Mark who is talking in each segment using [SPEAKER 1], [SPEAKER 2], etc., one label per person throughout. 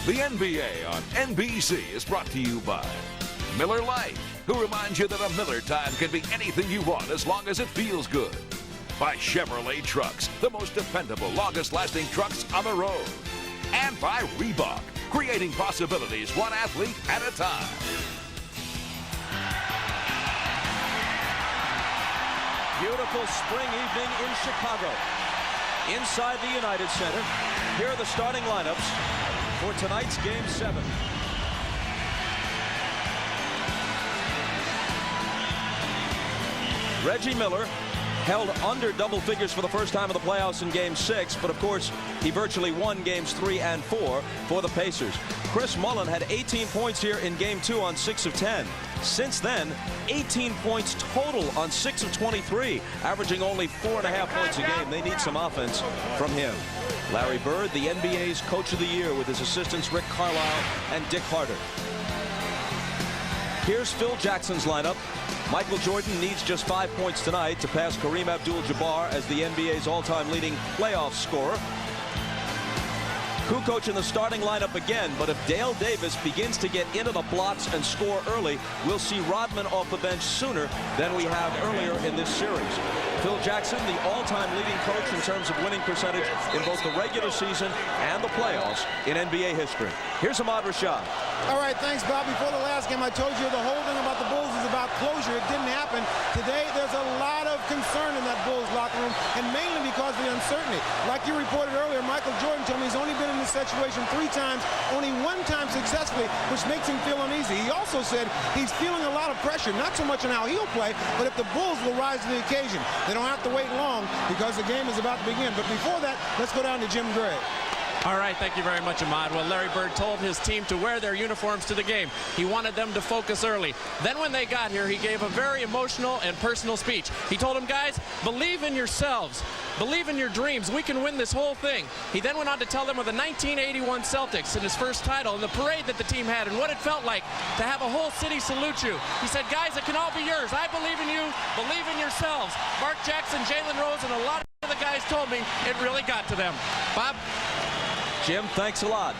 [SPEAKER 1] The NBA on NBC is brought to you by Miller Lite, who reminds you that a Miller time can be anything you want as long as it feels good. By Chevrolet Trucks, the most dependable, longest-lasting trucks on the road. And by Reebok, creating possibilities one athlete at a time.
[SPEAKER 2] Beautiful spring evening in Chicago. Inside the United Center, here are the starting lineups for tonight's Game 7. Reggie Miller held under double figures for the first time in the playoffs in Game 6, but of course he virtually won Games 3 and 4 for the Pacers. Chris Mullin had 18 points here in Game 2 on 6 of 10. Since then, 18 points total on 6 of 23, averaging only 4.5 points a game. They need some offense from him. Larry Bird, the NBA's Coach of the Year, with his assistants Rick Carlisle and Dick Harter. Here's Phil Jackson's lineup. Michael Jordan needs just 5 points tonight to pass Kareem Abdul-Jabbar as the NBA's all-time leading playoff scorer. Kukoc in the starting lineup again, but if Dale Davis begins to get into the blocks and score early, we'll see Rodman off the bench sooner than we have earlier in this series. Phil Jackson, the all-time leading coach in terms of winning percentage in both the regular season and the playoffs in NBA history. Here's Ahmad Rashad.
[SPEAKER 3] All right, thanks, Bob. Before the last game, I told you the whole thing about the Bulls is about closure. It didn't happen. Today, there's a lot of concern in that Bulls locker room, and mainly because of the uncertainty. Like you reported earlier, Michael Jordan told me he's only been in this situation 3 times, only 1 time successfully, which makes him feel uneasy. He also said he's feeling a lot of pressure, not so much on how he'll play, but if the Bulls will rise to the occasion. They don't have to wait long because the game is about to begin. But before that, let's go down to Jim Gray.
[SPEAKER 4] All right, thank you very much, Ahmad. Well, Larry Bird told his team to wear their uniforms to the game. He wanted them to focus early. Then when they got here, he gave a very emotional and personal speech. He told them, guys, believe in yourselves. Believe in your dreams. We can win this whole thing. He then went on to tell them of the 1981 Celtics and his first title and the parade that the team had and what it felt like to have a whole city salute you. He said, guys, it can all be yours. I believe in you. Believe in yourselves. Mark Jackson, Jalen Rose, and a lot of the guys told me it really got to them. Bob?
[SPEAKER 2] Jim, thanks a lot.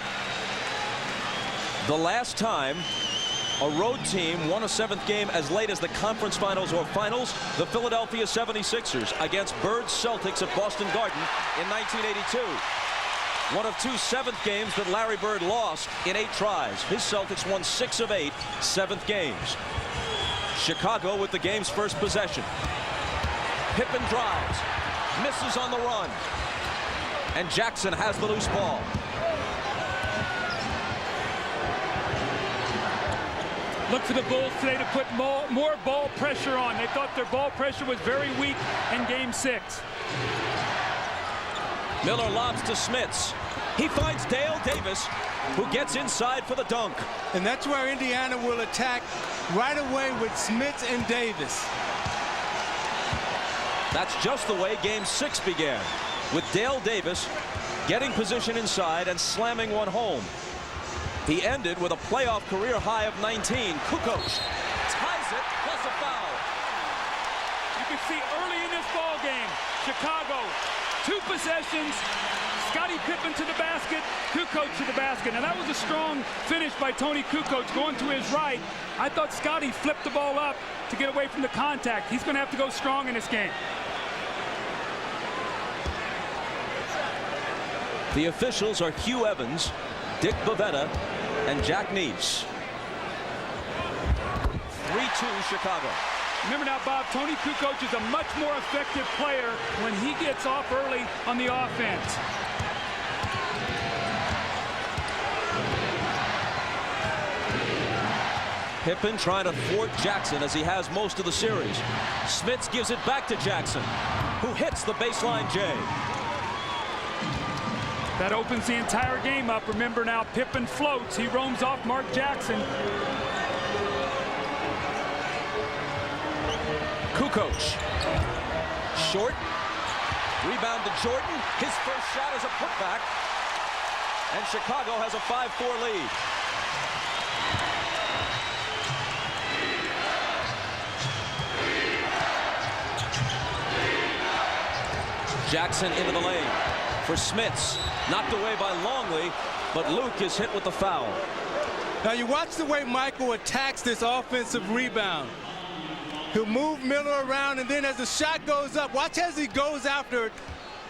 [SPEAKER 2] The last time a road team won a 7th game as late as the conference finals or finals, the Philadelphia 76ers against Bird's Celtics at Boston Garden in 1982. One of 2 7th games that Larry Bird lost in 8 tries. His Celtics won 6 of 8 7th games. Chicago with the game's first possession. Pippen drives, misses on the run, and Jackson has the loose ball.
[SPEAKER 5] Look for the Bulls today to put more ball pressure on. They thought their ball pressure was very weak in Game 6.
[SPEAKER 2] Miller lobs to Smits. He finds Dale Davis, who gets inside for the dunk.
[SPEAKER 6] And that's where Indiana will attack right away with Smits and Davis.
[SPEAKER 2] That's just the way Game 6 began, with Dale Davis getting position inside and slamming one home. He ended with a playoff career high of 19. Kukoc ties it, plus a foul.
[SPEAKER 5] You can see early in this ball game, Chicago, 2 possessions, Scottie Pippen to the basket, Kukoc to the basket. Now that was a strong finish by Tony Kukoc going to his right. I thought Scottie flipped the ball up to get away from the contact. He's going to have to go strong in this game.
[SPEAKER 2] The officials are Hugh Evans, Dick Bavetta, and Jack Neese. 3-2 Chicago.
[SPEAKER 5] Remember now, Bob, Tony Kukoc is a much more effective player when he gets off early on the offense.
[SPEAKER 2] Pippen trying to thwart Jackson as he has most of the series. Smits gives it back to Jackson, who hits the baseline J.
[SPEAKER 5] That opens the entire game up. Remember now, Pippen floats. He roams off Mark Jackson.
[SPEAKER 2] Kukoc. Short. Rebound to Jordan. His first shot is a putback. And Chicago has a 5-4 lead. Jackson into the lane for Smits. Knocked away by Longley. but Luke is hit with the foul.
[SPEAKER 6] Now you watch the way Michael attacks this offensive rebound. He'll move Miller around, and then as the shot goes up, watch as he goes after it,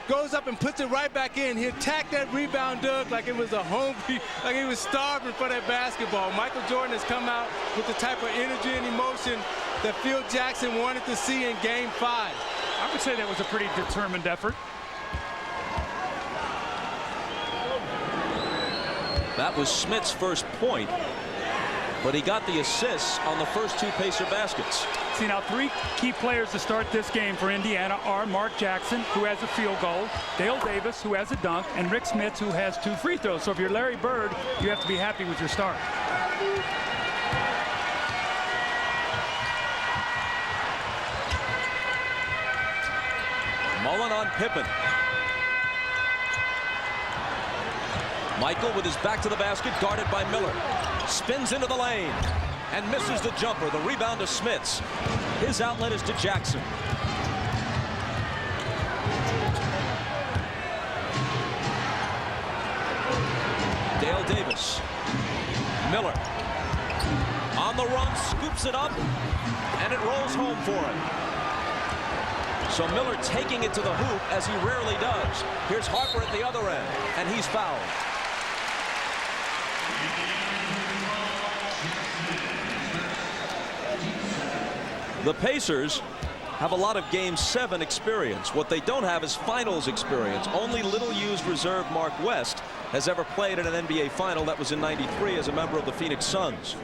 [SPEAKER 6] goes up and puts it right back in. He attacked that rebound, Doug, like it was a hungry, like he was starving for that basketball. Michael Jordan has come out with the type of energy and emotion that Phil Jackson wanted to see in Game 5.
[SPEAKER 5] I would say that was a pretty determined effort.
[SPEAKER 2] That was Smith's first point, but he got the assists on the first 2 Pacer baskets.
[SPEAKER 5] See, now 3 key players to start this game for Indiana are Mark Jackson, who has a field goal, Dale Davis, who has a dunk, and Rick Smith, who has 2 free throws. So if you're Larry Bird, you have to be happy with your start.
[SPEAKER 2] Mullen on Pippen. Michael with his back to the basket, guarded by Miller. Spins into the lane and misses the jumper. The rebound to Smits. His outlet is to Jackson. Dale Davis. Miller. On the run, scoops it up, and it rolls home for him. So Miller taking it to the hoop, as he rarely does. Here's Harper at the other end, and he's fouled. The Pacers have a lot of Game 7 experience. What they don't have is finals experience. Only little-used reserve Mark West has ever played in an NBA final. That was in '93 as a member of the Phoenix Suns.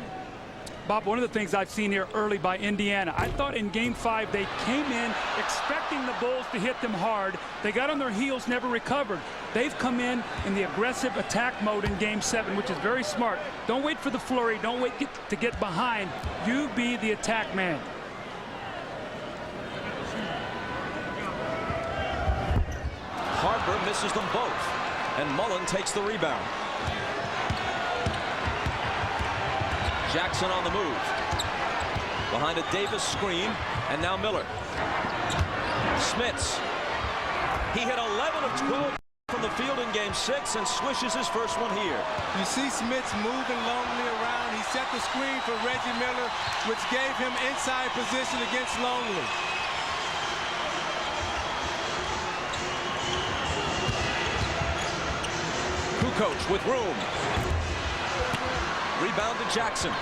[SPEAKER 5] Bob, one of the things I've seen here early by Indiana, I thought in Game 5 they came in expecting the Bulls to hit them hard. They got on their heels, never recovered. They've come in the aggressive attack mode in Game 7, which is very smart. Don't wait for the flurry. Don't wait to get behind. You be the attack man.
[SPEAKER 2] Harper misses them both, and Mullen takes the rebound. Jackson on the move. Behind a Davis screen, and now Miller. Smits. He hit 11 of 12 from the field in Game 6 and swishes his first one here.
[SPEAKER 6] You see Smits moving Longley around. He set the screen for Reggie Miller, which gave him inside position against Longley.
[SPEAKER 2] Kukoc with room. Rebound to Jackson.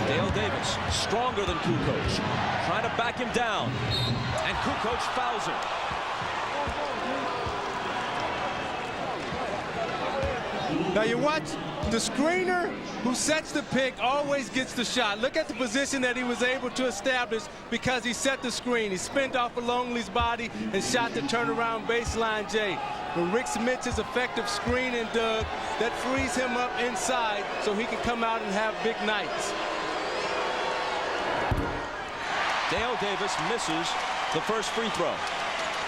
[SPEAKER 2] Dale Davis, stronger than Kukoc, trying to back him down, and Kukoc fouls him.
[SPEAKER 6] Now you watch the screener who sets the pick always gets the shot. Look at the position that he was able to establish because he set the screen. He spinned off of Longley's body and shot the turnaround baseline J. But Rick Smith's effective screening, Doug, that frees him up inside so he can come out and have big nights.
[SPEAKER 2] Dale Davis misses the first free throw.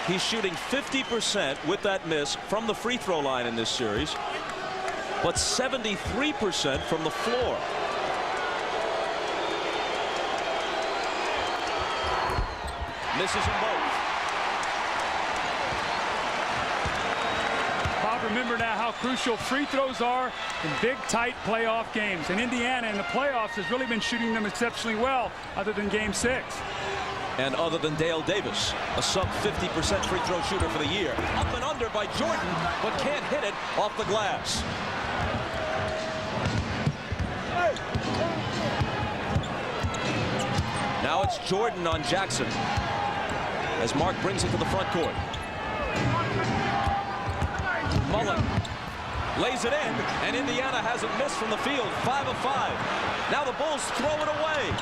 [SPEAKER 2] He's shooting 50% with that miss from the free throw line in this series, but 73% from the floor. Misses them both.
[SPEAKER 5] Bob, remember now how crucial free throws are in big, tight playoff games. And Indiana in the playoffs has really been shooting them exceptionally well, other than Game 6.
[SPEAKER 2] And other than Dale Davis, a sub 50% free throw shooter for the year. Up and under by Jordan, but can't hit it off the glass. Now it's Jordan on Jackson as Mark brings it to the front court. Mullen lays it in, and Indiana hasn't missed from the field. 5 of 5. Now the Bulls throw it away.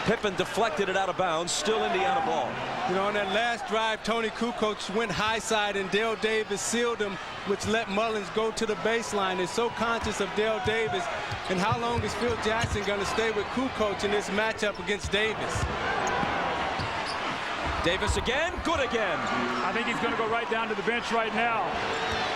[SPEAKER 2] Pippen deflected it out of bounds. Still Indiana ball.
[SPEAKER 6] You know, on that last drive, Tony Kukoc went high side, and Dale Davis sealed him, which let Mullins go to the baseline. They're so conscious of Dale Davis. And how long is Phil Jackson going to stay with Kukoc in this matchup against Davis?
[SPEAKER 2] Davis again, good again.
[SPEAKER 5] I think he's going to go right down to the bench right now.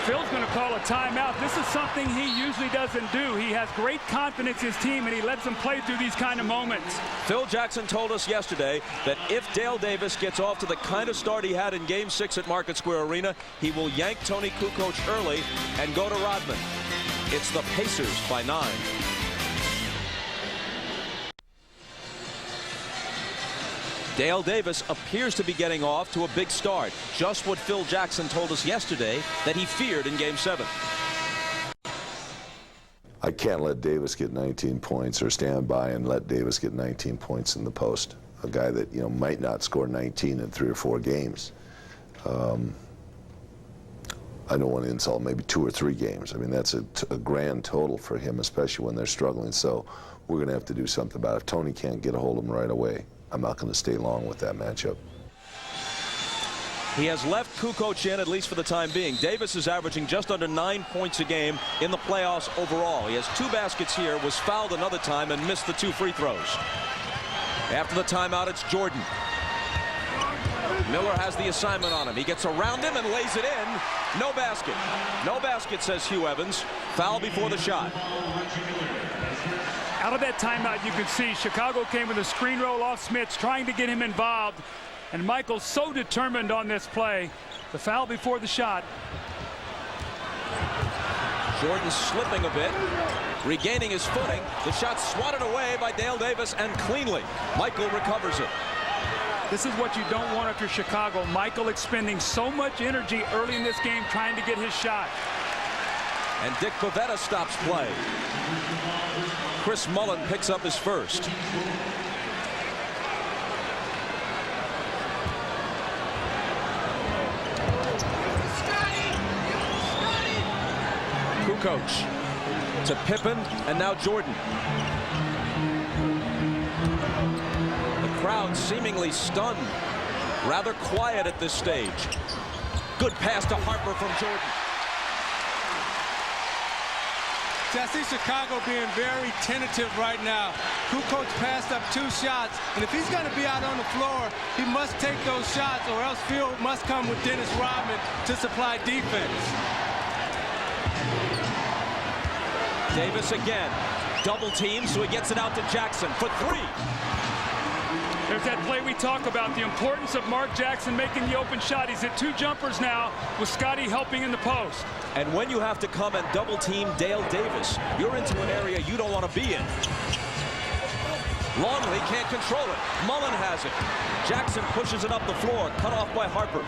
[SPEAKER 5] Phil's going to call a timeout. This is something he usually doesn't do. He has great confidence in his team, and he lets them play through these kind of moments.
[SPEAKER 2] Phil Jackson told us yesterday that if Dale Davis gets off to the kind of start he had in Game 6 at Market Square Arena, he will yank Tony Kukoc early and go to Rodman. It's the Pacers by 9. Dale Davis appears to be getting off to a big start. Just what Phil Jackson told us yesterday that he feared in Game 7.
[SPEAKER 7] I can't let Davis get 19 points or stand by and let Davis get 19 points in the post. A guy that, you know, might not score 19 in 3 or 4 games. I don't want to insult maybe 2 or 3 games. I mean, that's a grand total for him, especially when they're struggling. So we're going to have to do something about it. If Tony can't get a hold of him right away, I'm not going to stay long with that matchup.
[SPEAKER 2] He has left Kukoc in, at least for the time being. Davis is averaging just under 9 points a game in the playoffs overall. He has 2 baskets here, was fouled another time, and missed the 2 free throws. After the timeout, it's Jordan. Miller has the assignment on him. He gets around him and lays it in. No basket. No basket, says Hugh Evans. Foul before the shot.
[SPEAKER 5] Out of that timeout, you could see Chicago came with a screen roll off Smits, trying to get him involved. And Michael's so determined on this play. The foul before the shot.
[SPEAKER 2] Jordan slipping a bit, regaining his footing. The shot swatted away by Dale Davis, and cleanly. Michael recovers it.
[SPEAKER 5] This is what you don't want if you're Chicago. Michael expending so much energy early in this game trying to get his shot.
[SPEAKER 2] And Dick Bavetta stops play. Chris Mullen picks up his first. Kukoc to Pippen, and now Jordan. The crowd seemingly stunned, rather quiet at this stage. Good pass to Harper from Jordan.
[SPEAKER 6] I see Chicago being very tentative right now. Kukoc passed up 2 shots, and if he's going to be out on the floor, he must take those shots, or else Phil must come with Dennis Rodman to supply defense.
[SPEAKER 2] Davis again, double team, so he gets it out to Jackson for 3.
[SPEAKER 5] There's that play we talk about, the importance of Mark Jackson making the open shot. He's at 2 jumpers now with Scotty helping in the post.
[SPEAKER 2] And when you have to come and double team Dale Davis, you're into an area you don't want to be in. Longley can't control it. Mullen has it. Jackson pushes it up the floor, cut off by Harper.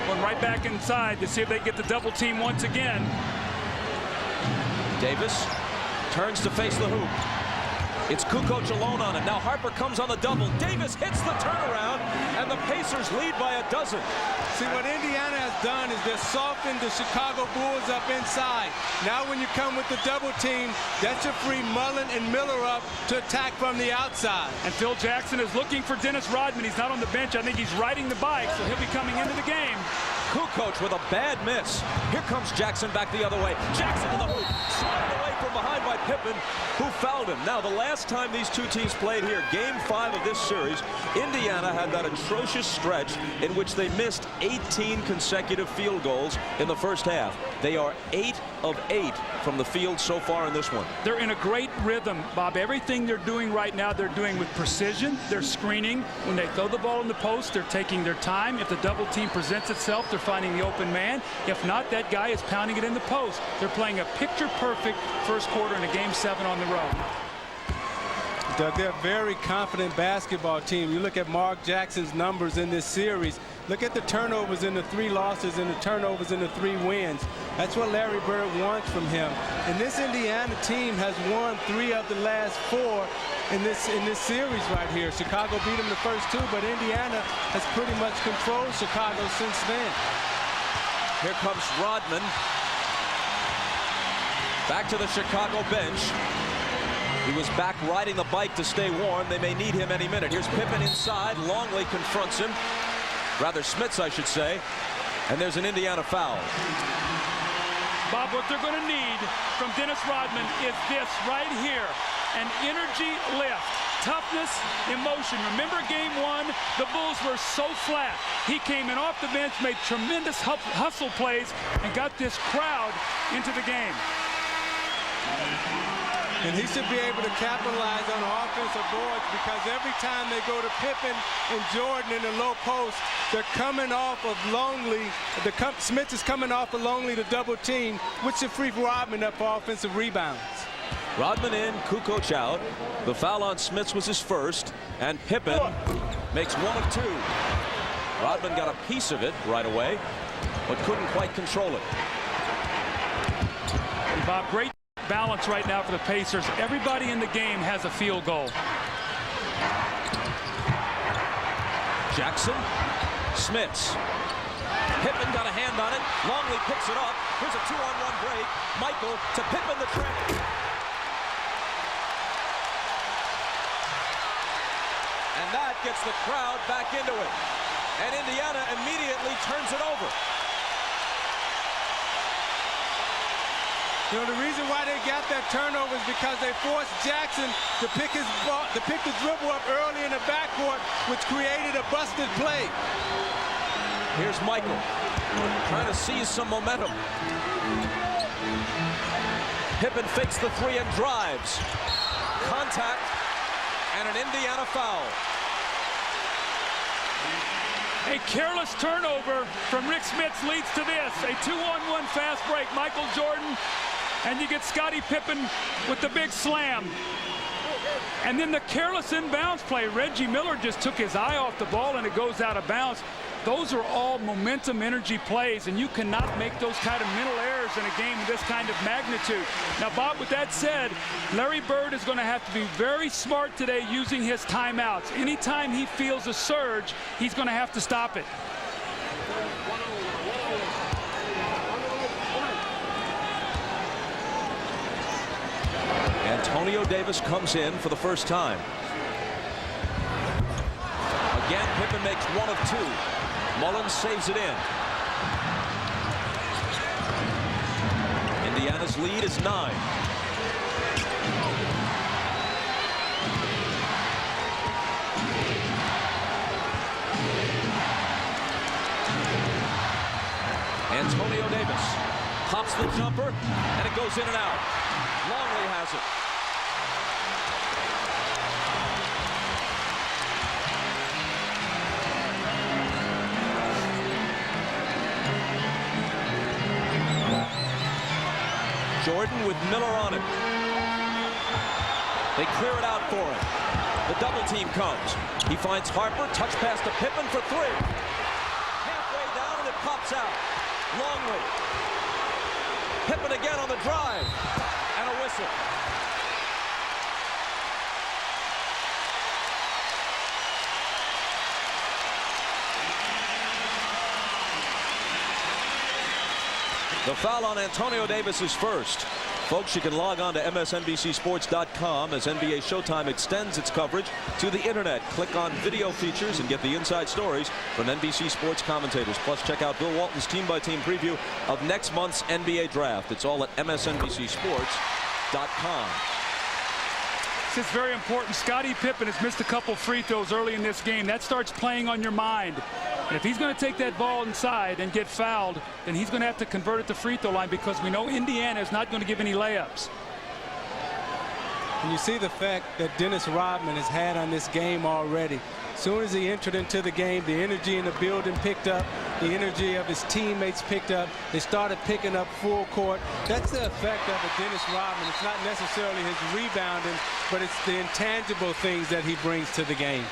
[SPEAKER 5] Going right back inside to see if they get the double team once again.
[SPEAKER 2] Davis turns to face the hoop. It's Kukoc alone on it. Now Harper comes on the double. Davis hits the turnaround, and the Pacers lead by 12.
[SPEAKER 6] See, what Indiana has done is they're softened the Chicago Bulls up inside. Now when you come with the double team, that should free Mullen and Miller up to attack from the outside.
[SPEAKER 5] And Phil Jackson is looking for Dennis Rodman. He's not on the bench. I think he's riding the bike, so he'll be coming into the game.
[SPEAKER 2] Kukoc with a bad miss. Here comes Jackson back the other way. Jackson to the hoop. Swatted away from behind by Pippen, who fouled him. Now, the last time these 2 teams played here, Game 5 of this series, Indiana had that atrocious stretch in which they missed 18 consecutive field goals in the first half. They are 8 of 8 from the field so far in this one.
[SPEAKER 5] They're in a great rhythm, Bob. Everything they're doing right now, they're doing with precision. They're screening. When they throw the ball in the post, they're taking their time. If the double team presents itself, they're finding the open man. If not, that guy is pounding it in the post. They're playing a picture-perfect first quarter in a Game 7 on the road.
[SPEAKER 6] Doug, they're a very confident basketball team. You look at Mark Jackson's numbers in this series. Look at the turnovers in the 3 losses and the turnovers in the 3 wins. That's what Larry Bird wants from him. And this Indiana team has won 3 of the last 4 in this series right here. Chicago beat them the first 2, but Indiana has pretty much controlled Chicago since then.
[SPEAKER 2] Here comes Rodman. Back to the Chicago bench. He was back riding the bike to stay warm. They may need him any minute. Here's Pippen inside. Longley confronts him. Rather, Smits, I should say. And there's an Indiana foul.
[SPEAKER 5] Bob, what they're going to need from Dennis Rodman is this right here. An energy lift. toughness, emotion. Remember game one, the Bulls were so flat. He came in off the bench, made tremendous hustle plays, and got this crowd into the game.
[SPEAKER 6] And he should be able to capitalize on the offensive boards, because every time they go to Pippen and Jordan in the low post, they're coming off of Longley. Smith is coming off of Longley to double team, which should free Rodman up for offensive rebounds.
[SPEAKER 2] Rodman in, Kukoc out. The foul on Smits was his first, and Pippen makes one of two. Rodman got a piece of it right away, but couldn't quite control it.
[SPEAKER 5] And Bob, great balance right now for the Pacers. Everybody in the game has a field goal.
[SPEAKER 2] Jackson, Smits. Pippen got a hand on it. Longley picks it up. Here's a 2-on-1 break. Michael to Pippen, the train. And that gets the crowd back into it. And Indiana immediately turns it over.
[SPEAKER 6] You know, the reason why they got that turnover is because they forced Jackson to pick his ball, to pick the dribble up early in the backcourt, which created a busted play.
[SPEAKER 2] Here's Michael trying to seize some momentum. Pippen fakes the three and drives. Contact and an Indiana foul.
[SPEAKER 5] A careless turnover from Rick Smits leads to this. A 2-on-1 fast break. Michael Jordan, and you get Scottie Pippen with the big slam. And then the careless inbounds play. Reggie Miller just took his eye off the ball and it goes out of bounds. Those are all momentum energy plays, and you cannot make those kind of mental errors in a game of this kind of magnitude. Now, Bob, with that said, Larry Bird is going to have to be very smart today using his timeouts. Anytime he feels a surge, he's going to have to stop it.
[SPEAKER 2] Antonio Davis comes in for the first time. Again, Pippen makes one of two. Mullins saves it in. Indiana's lead is 9. Antonio Davis pops the jumper, and it goes in and out. Longley has it. Jordan with Miller on it. They clear it out for him. The double team comes. He finds Harper, touch pass to Pippen for 3. Halfway down and it pops out. Longley. Pippen again on the drive. And a whistle. The foul on Antonio Davis is first. Folks, you can log on to MSNBCSports.com as NBA Showtime extends its coverage to the internet. Click on video features and get the inside stories from NBC Sports commentators. Plus, check out Bill Walton's team-by-team preview of next month's NBA draft. It's all at MSNBCSports.com.
[SPEAKER 5] This is very important. Scottie Pippen has missed a couple free throws early in this game. That starts playing on your mind. And if he's going to take that ball inside and get fouled, then he's going to have to convert it to free throw line, because we know Indiana is not going to give any layups.
[SPEAKER 6] And you see the fact that Dennis Rodman has had on this game already. As soon as he entered into the game, the energy in the building picked up. The energy of his teammates picked up. They started picking up full court. That's the effect of a Dennis Rodman. It's not necessarily his rebounding, but it's the intangible things that he brings to the game.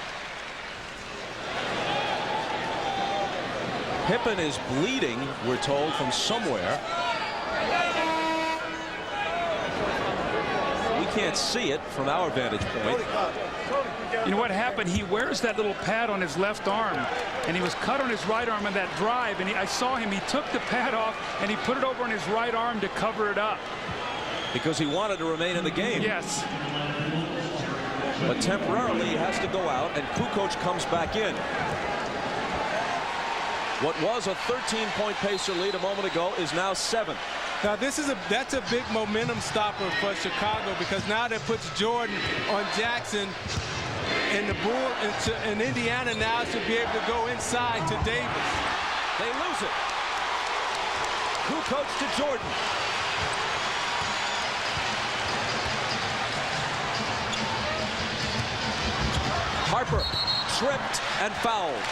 [SPEAKER 2] Pippen is bleeding, we're told, from somewhere. We can't see it from our vantage point.
[SPEAKER 5] You know what happened? He wears that little pad on his left arm, and he was cut on his right arm in that drive, and I saw him. He took the pad off, and he put it over on his right arm to cover it up.
[SPEAKER 2] Because he wanted to remain in the game.
[SPEAKER 5] Yes.
[SPEAKER 2] But temporarily he has to go out, and Kukoc comes back in. What was a 13-point Pacer lead a moment ago is now 7.
[SPEAKER 6] Now that's a big momentum stopper for Chicago, because now that puts Jordan on Jackson And and Indiana now should be able to go inside to Davis.
[SPEAKER 2] They lose it. Kukoc to Jordan. Harper tripped and fouled.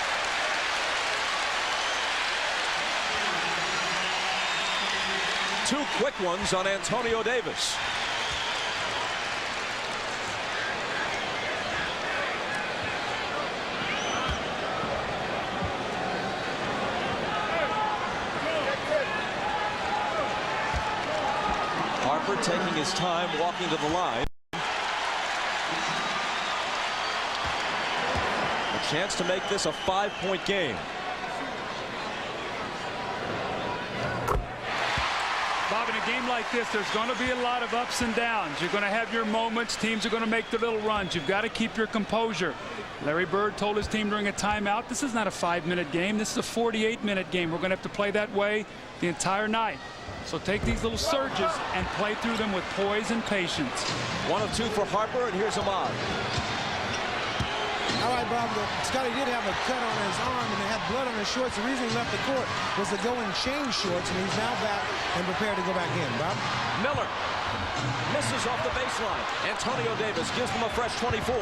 [SPEAKER 2] Two quick ones on Antonio Davis. Harper taking his time walking to the line. A chance to make this a 5-point game.
[SPEAKER 5] Bob, in a game like this, there's going to be a lot of ups and downs. You're going to have your moments. Teams are going to make their little runs. You've got to keep your composure. Larry Bird told his team during a timeout, this is not a 5-minute game. This is a 48-minute game. We're going to have to play that way the entire night. So take these little surges and play through them with poise and patience.
[SPEAKER 2] 1 of 2 for Harper, and here's Ahmad.
[SPEAKER 3] All right, Bob, Scotty did have a cut on his arm and they had blood on his shorts. The reason he left the court was to go and change shorts, and he's now back and prepared to go back in. Bob?
[SPEAKER 2] Miller misses off the baseline. Antonio Davis gives them a fresh 24.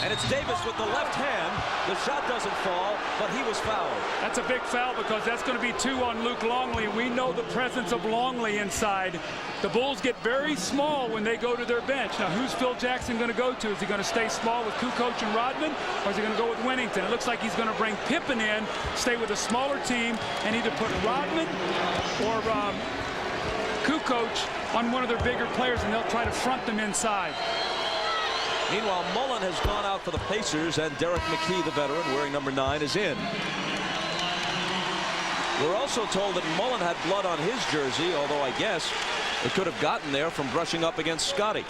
[SPEAKER 2] And it's Davis with the left hand. The shot doesn't fall, but he was fouled.
[SPEAKER 5] That's a big foul because that's going to be 2 on Luke Longley. We know the presence of Longley inside. The Bulls get very small when they go to their bench. Now, who's Phil Jackson going to go to? Is he going to stay small with Kukoc and Rodman, or is he going to go with Winnington? It looks like he's going to bring Pippen in, stay with a smaller team, and either put Rodman or Kukoc on one of their bigger players, and they'll try to front them inside.
[SPEAKER 2] Meanwhile, Mullen has gone out for the Pacers, and Derek McKee, the veteran, wearing number 9, is in. We're also told that Mullen had blood on his jersey, although I guess it could have gotten there from brushing up against Scotty.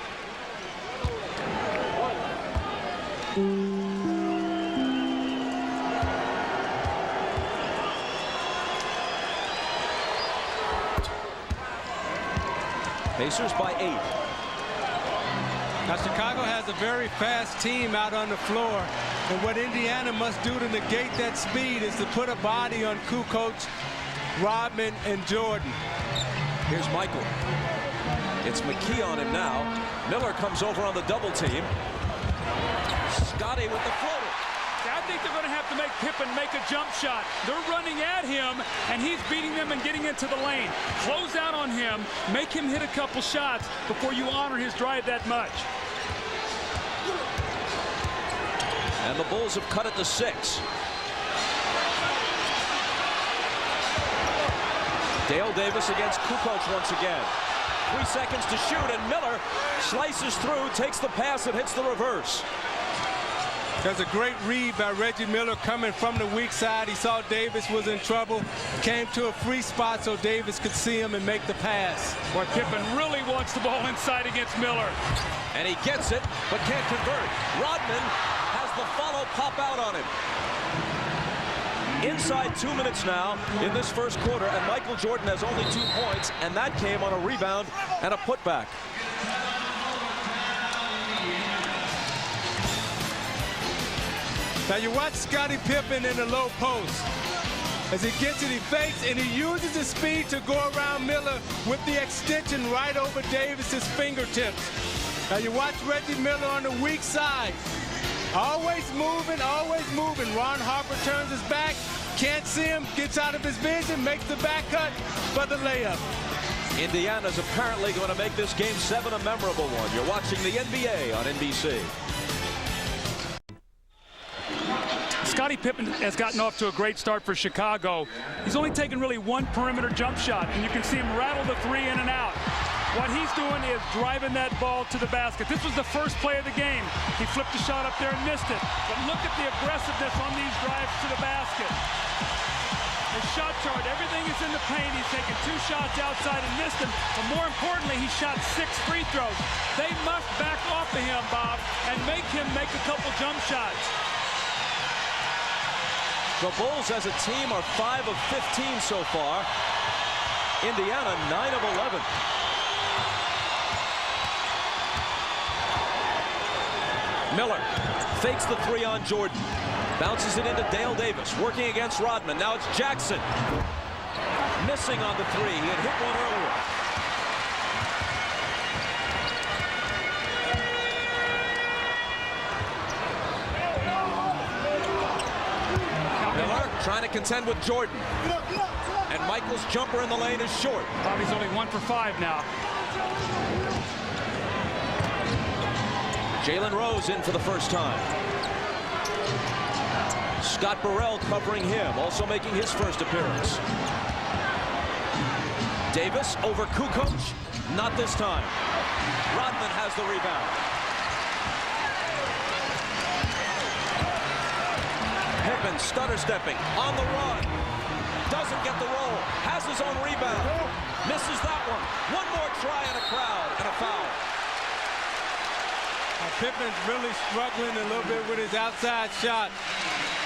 [SPEAKER 2] Pacers by 8.
[SPEAKER 6] Now, Chicago has a very fast team out on the floor, and what Indiana must do to negate that speed is to put a body on Kukoc, Rodman, and Jordan.
[SPEAKER 2] Here's Michael. It's McKee on him now. Miller comes over on the double team. Scotty with the floater.
[SPEAKER 5] I think they're going to have to make Pippen make a jump shot. They're running at him, and he's beating them and getting into the lane. Close out on him, make him hit a couple shots before you honor his drive that much.
[SPEAKER 2] And the Bulls have cut it to 6. Dale Davis against Kukoc once again. 3 seconds to shoot, and Miller slices through, takes the pass, and hits the reverse.
[SPEAKER 6] There's a great read by Reggie Miller coming from the weak side. He saw Davis was in trouble, came to a free spot so Davis could see him and make the pass.
[SPEAKER 5] Boy, Pippen really wants the ball inside against Miller.
[SPEAKER 2] And he gets it, but can't convert. Rodman has the follow pop out on him. Inside 2 minutes now in this first quarter, and Michael Jordan has only 2 points, and that came on a rebound and a putback.
[SPEAKER 6] Now you watch Scottie Pippen in the low post. As he gets it, he fakes, and he uses his speed to go around Miller with the extension right over Davis's fingertips. Now you watch Reggie Miller on the weak side. Always moving, always moving. Ron Harper turns his back, can't see him, gets out of his vision, makes the back cut for the layup.
[SPEAKER 2] Indiana's apparently going to make this Game 7 a memorable one. You're watching the NBA on NBC.
[SPEAKER 5] Scottie Pippen has gotten off to a great start for Chicago. He's only taken really 1 perimeter jump shot, and you can see him rattle the 3 in and out. What he's doing is driving that ball to the basket. This was the first play of the game. He flipped the shot up there and missed it. But look at the aggressiveness on these drives to the basket. His shot chart, everything is in the paint. He's taken 2 shots outside and missed them. But more importantly, he shot 6 free throws. They must back off of him, Bob, and make him make a couple jump shots.
[SPEAKER 2] The Bulls as a team are 5 of 15 so far. Indiana 9 of 11. Miller fakes the three on Jordan. Bounces it into Dale Davis, working against Rodman. Now it's Jackson. Missing on the three. He had hit one earlier. Miller trying to contend with Jordan. And Michael's jumper in the lane is short.
[SPEAKER 5] Bobby's only 1 for 5 now.
[SPEAKER 2] Jalen Rose in for the first time. Scott Burrell covering him, also making his first appearance. Davis over Kukoc, not this time. Rodman has the rebound. Pippen stutter stepping on the run. Doesn't get the roll, has his own rebound. Misses that one. One more try and a crowd and a foul.
[SPEAKER 6] Pippen's really struggling a little bit with his outside shot.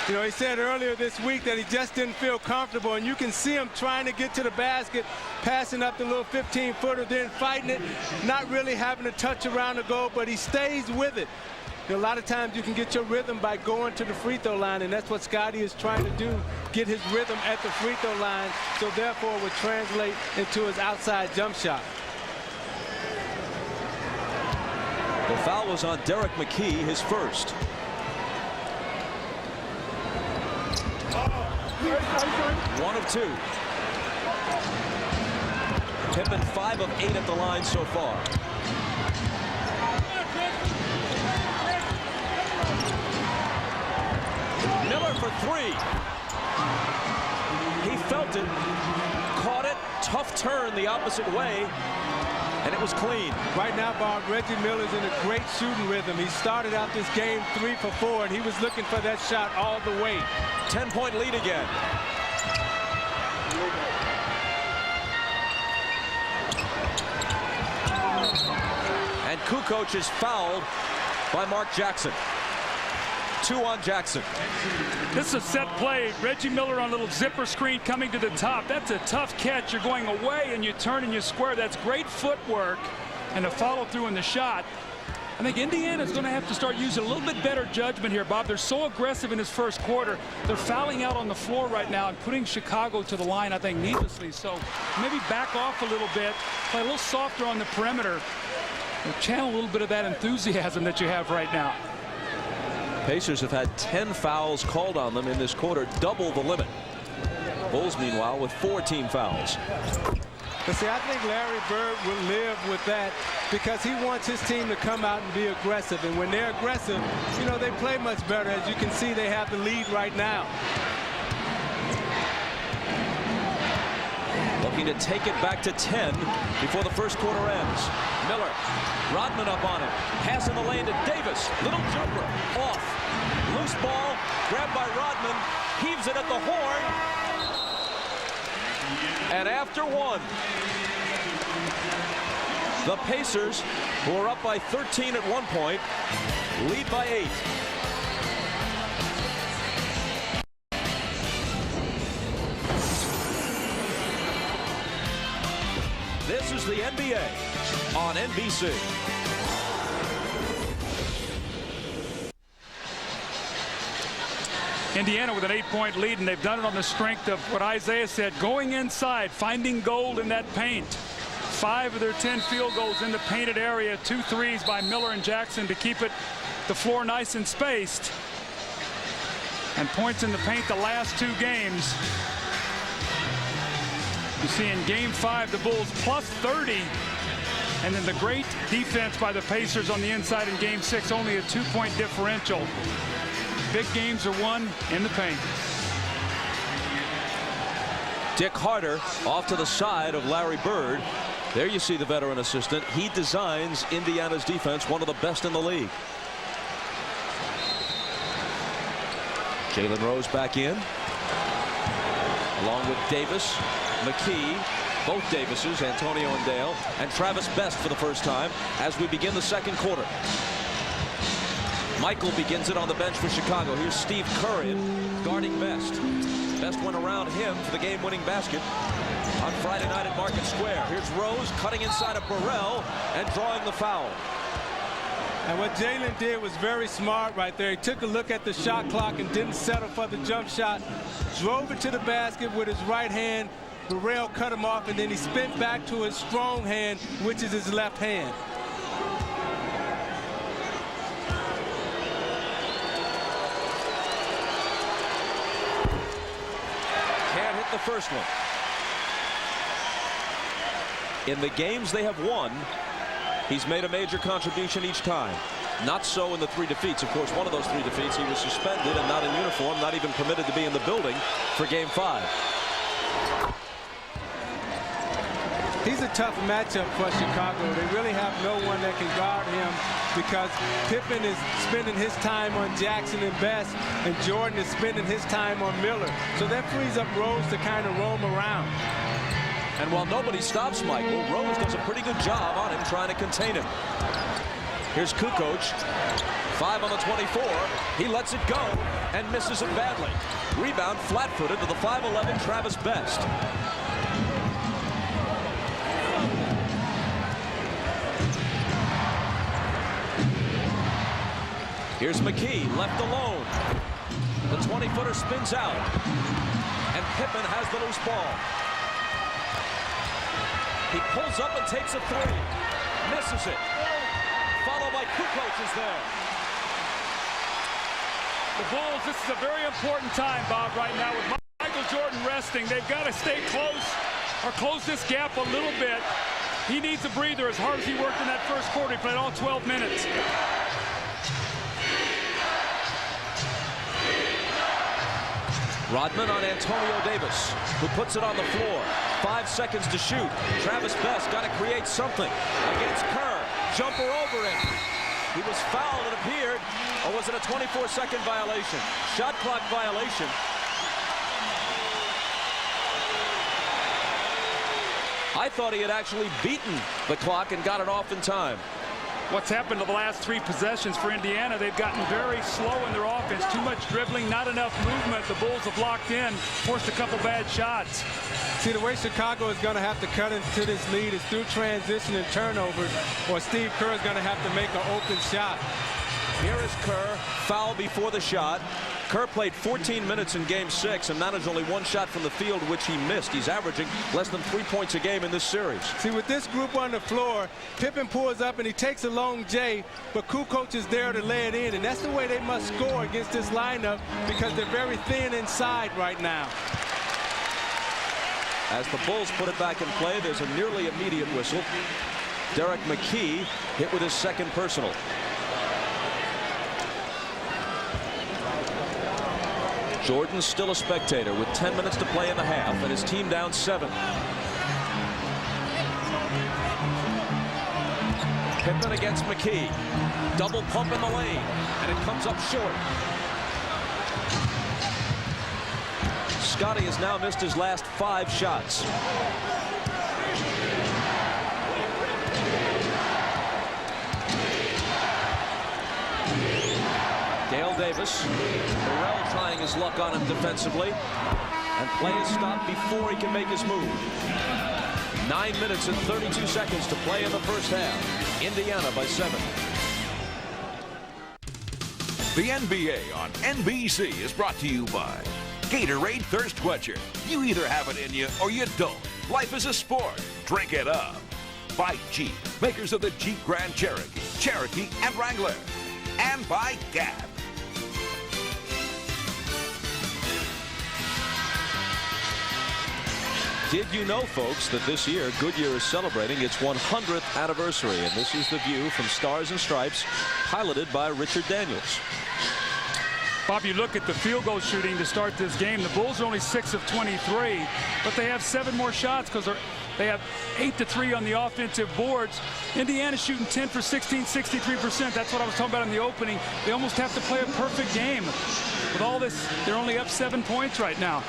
[SPEAKER 6] You know, he said earlier this week that he just didn't feel comfortable, and you can see him trying to get to the basket, passing up the little 15-footer, then fighting it, not really having to touch around the goal, but he stays with it. You know, a lot of times you can get your rhythm by going to the free throw line, and that's what Scotty is trying to do, get his rhythm at the free throw line, so therefore it would translate into his outside jump shot.
[SPEAKER 2] The foul was on Derek McKee, his first. One of two. Pippen 5 of 8 at the line so far. Miller for 3. He felt it, caught it, tough turn the opposite way, and it was clean.
[SPEAKER 6] Right now, Bob, Reggie Miller's in a great shooting rhythm. He started out this game 3 for 4, and he was looking for that shot all the way.
[SPEAKER 2] 10-point lead again. And Kukoc is fouled by Mark Jackson. 2 on Jackson.
[SPEAKER 5] This is a set play. Reggie Miller on a little zipper screen coming to the top. That's a tough catch. You're going away and you turn and you square. That's great footwork and a follow through in the shot. I think Indiana's going to have to start using a little bit better judgment here, Bob. They're so aggressive in this first quarter. They're fouling out on the floor right now and putting Chicago to the line, I think, needlessly. So maybe back off a little bit, play a little softer on the perimeter, and channel a little bit of that enthusiasm that you have right now.
[SPEAKER 2] Pacers have had 10 fouls called on them in this quarter, double the limit. Bulls, meanwhile, with 4 team fouls.
[SPEAKER 6] But see, I think Larry Bird will live with that because he wants his team to come out and be aggressive. And when they're aggressive, you know, they play much better. As you can see, they have the lead right now.
[SPEAKER 2] Looking to take it back to 10 before the first quarter ends. Miller, Rodman up on him. Pass in the lane to Davis. Little jumper, off. Loose ball, grabbed by Rodman. Heaves it at the horn. And after one, the Pacers, who are up by 13 at one point, lead by 8. This is the NBA on NBC.
[SPEAKER 5] Indiana with an 8-point lead, and they've done it on the strength of what Isaiah said, going inside, finding gold in that paint. 5 of their 10 field goals in the painted area, 2 threes by Miller and Jackson to keep the floor nice and spaced. And points in the paint the last 2 games. You see in game 5, the Bulls plus 30. And then the great defense by the Pacers on the inside in game 6, only a 2-point differential. Big games are won in the paint.
[SPEAKER 2] Dick Harder off to the side of Larry Bird. There you see the veteran assistant. He designs Indiana's defense, one of the best in the league. Jalen Rose back in, along with Davis, McKee, both Davises, Antonio and Dale, and Travis Best for the first time as we begin the second quarter. Michael begins it on the bench for Chicago. Here's Steve Kerr in, guarding Best. Best went around him for the game-winning basket on Friday night at Market Square. Here's Rose cutting inside of Burrell and drawing the foul.
[SPEAKER 6] And what Jalen did was very smart right there. He took a look at the shot clock and didn't settle for the jump shot. Drove it to the basket with his right hand. Burrell cut him off, and then he spent back to his strong hand, which is his left hand.
[SPEAKER 2] Can't hit the first one. In the games they have won, he's made a major contribution each time. Not so in the 3 defeats. Of course, one of those 3 defeats, he was suspended and not in uniform, not even permitted to be in the building for Game 5.
[SPEAKER 6] He's a tough matchup for Chicago. They really have no one that can guard him because Pippen is spending his time on Jackson and Best, and Jordan is spending his time on Miller. So that frees up Rose to kind of roam around.
[SPEAKER 2] And while nobody stops Michael, Rose does a pretty good job on him trying to contain him. Here's Kukoc, 5 on the 24. He lets it go and misses it badly. Rebound flat-footed to the 5'11" Travis Best. Here's McKee, left alone. The 20-footer spins out, and Pippen has the loose ball. He pulls up and takes a 3. Misses it. Followed by Kukoc is there.
[SPEAKER 5] The Bulls, this is a very important time, Bob, right now with Michael Jordan resting. They've got to stay close or close this gap a little bit. He needs a breather as hard as he worked in that first quarter. He played all 12 minutes.
[SPEAKER 2] Rodman on Antonio Davis, who puts it on the floor. 5 seconds to shoot. Travis Best got to create something against Kerr. Jumper over him. He was fouled, it appeared. Or was it a 24-second violation? Shot clock violation. I thought he had actually beaten the clock and got it off in time.
[SPEAKER 5] What's happened to the last 3 possessions for Indiana, they've gotten very slow in their offense. Too much dribbling, not enough movement. The Bulls have locked in, forced a couple bad shots.
[SPEAKER 6] See, the way Chicago is going to have to cut into this lead is through transition and turnovers, or Steve Kerr is going to have to make an open shot.
[SPEAKER 2] Here is Kerr, foul before the shot. Kerr played 14 minutes in Game 6 and managed only 1 shot from the field, which he missed. He's averaging less than 3 points a game in this series.
[SPEAKER 6] See, with this group on the floor, Pippen pulls up and he takes a long J, but Kukoc is there to lay it in, and that's the way they must score against this lineup because they're very thin inside right now.
[SPEAKER 2] As the Bulls put it back in play, there's a nearly immediate whistle. Derek McKee hit with his 2nd personal. Jordan's still a spectator with 10 minutes to play in the half, and his team down 7. Pippen against McKee. Double pump in the lane, and it comes up short. Scotty has now missed his last 5 shots. Dale Davis. Burrell trying his luck on him defensively. And play is stopped before he can make his move. 9 minutes and 32 seconds to play in the first half. Indiana by 7.
[SPEAKER 1] The NBA on NBC is brought to you by Gatorade Thirst Quencher. You either have it in you or you don't. Life is a sport. Drink it up. By Jeep, makers of the Jeep Grand Cherokee, Cherokee, and Wrangler. And by Gap.
[SPEAKER 2] Did you know, folks, that this year Goodyear is celebrating its 100th anniversary? And this is the view from Stars and Stripes, piloted by Richard Daniels.
[SPEAKER 5] Bob, you look at the field goal shooting to start this game. The Bulls are only 6 of 23, but they have 7 more shots because they have 8 to 3 on the offensive boards. Indiana's shooting 10 for 16, 63%. That's what I was talking about in the opening. They almost have to play a perfect game. With all this, they're only up 7 points right now.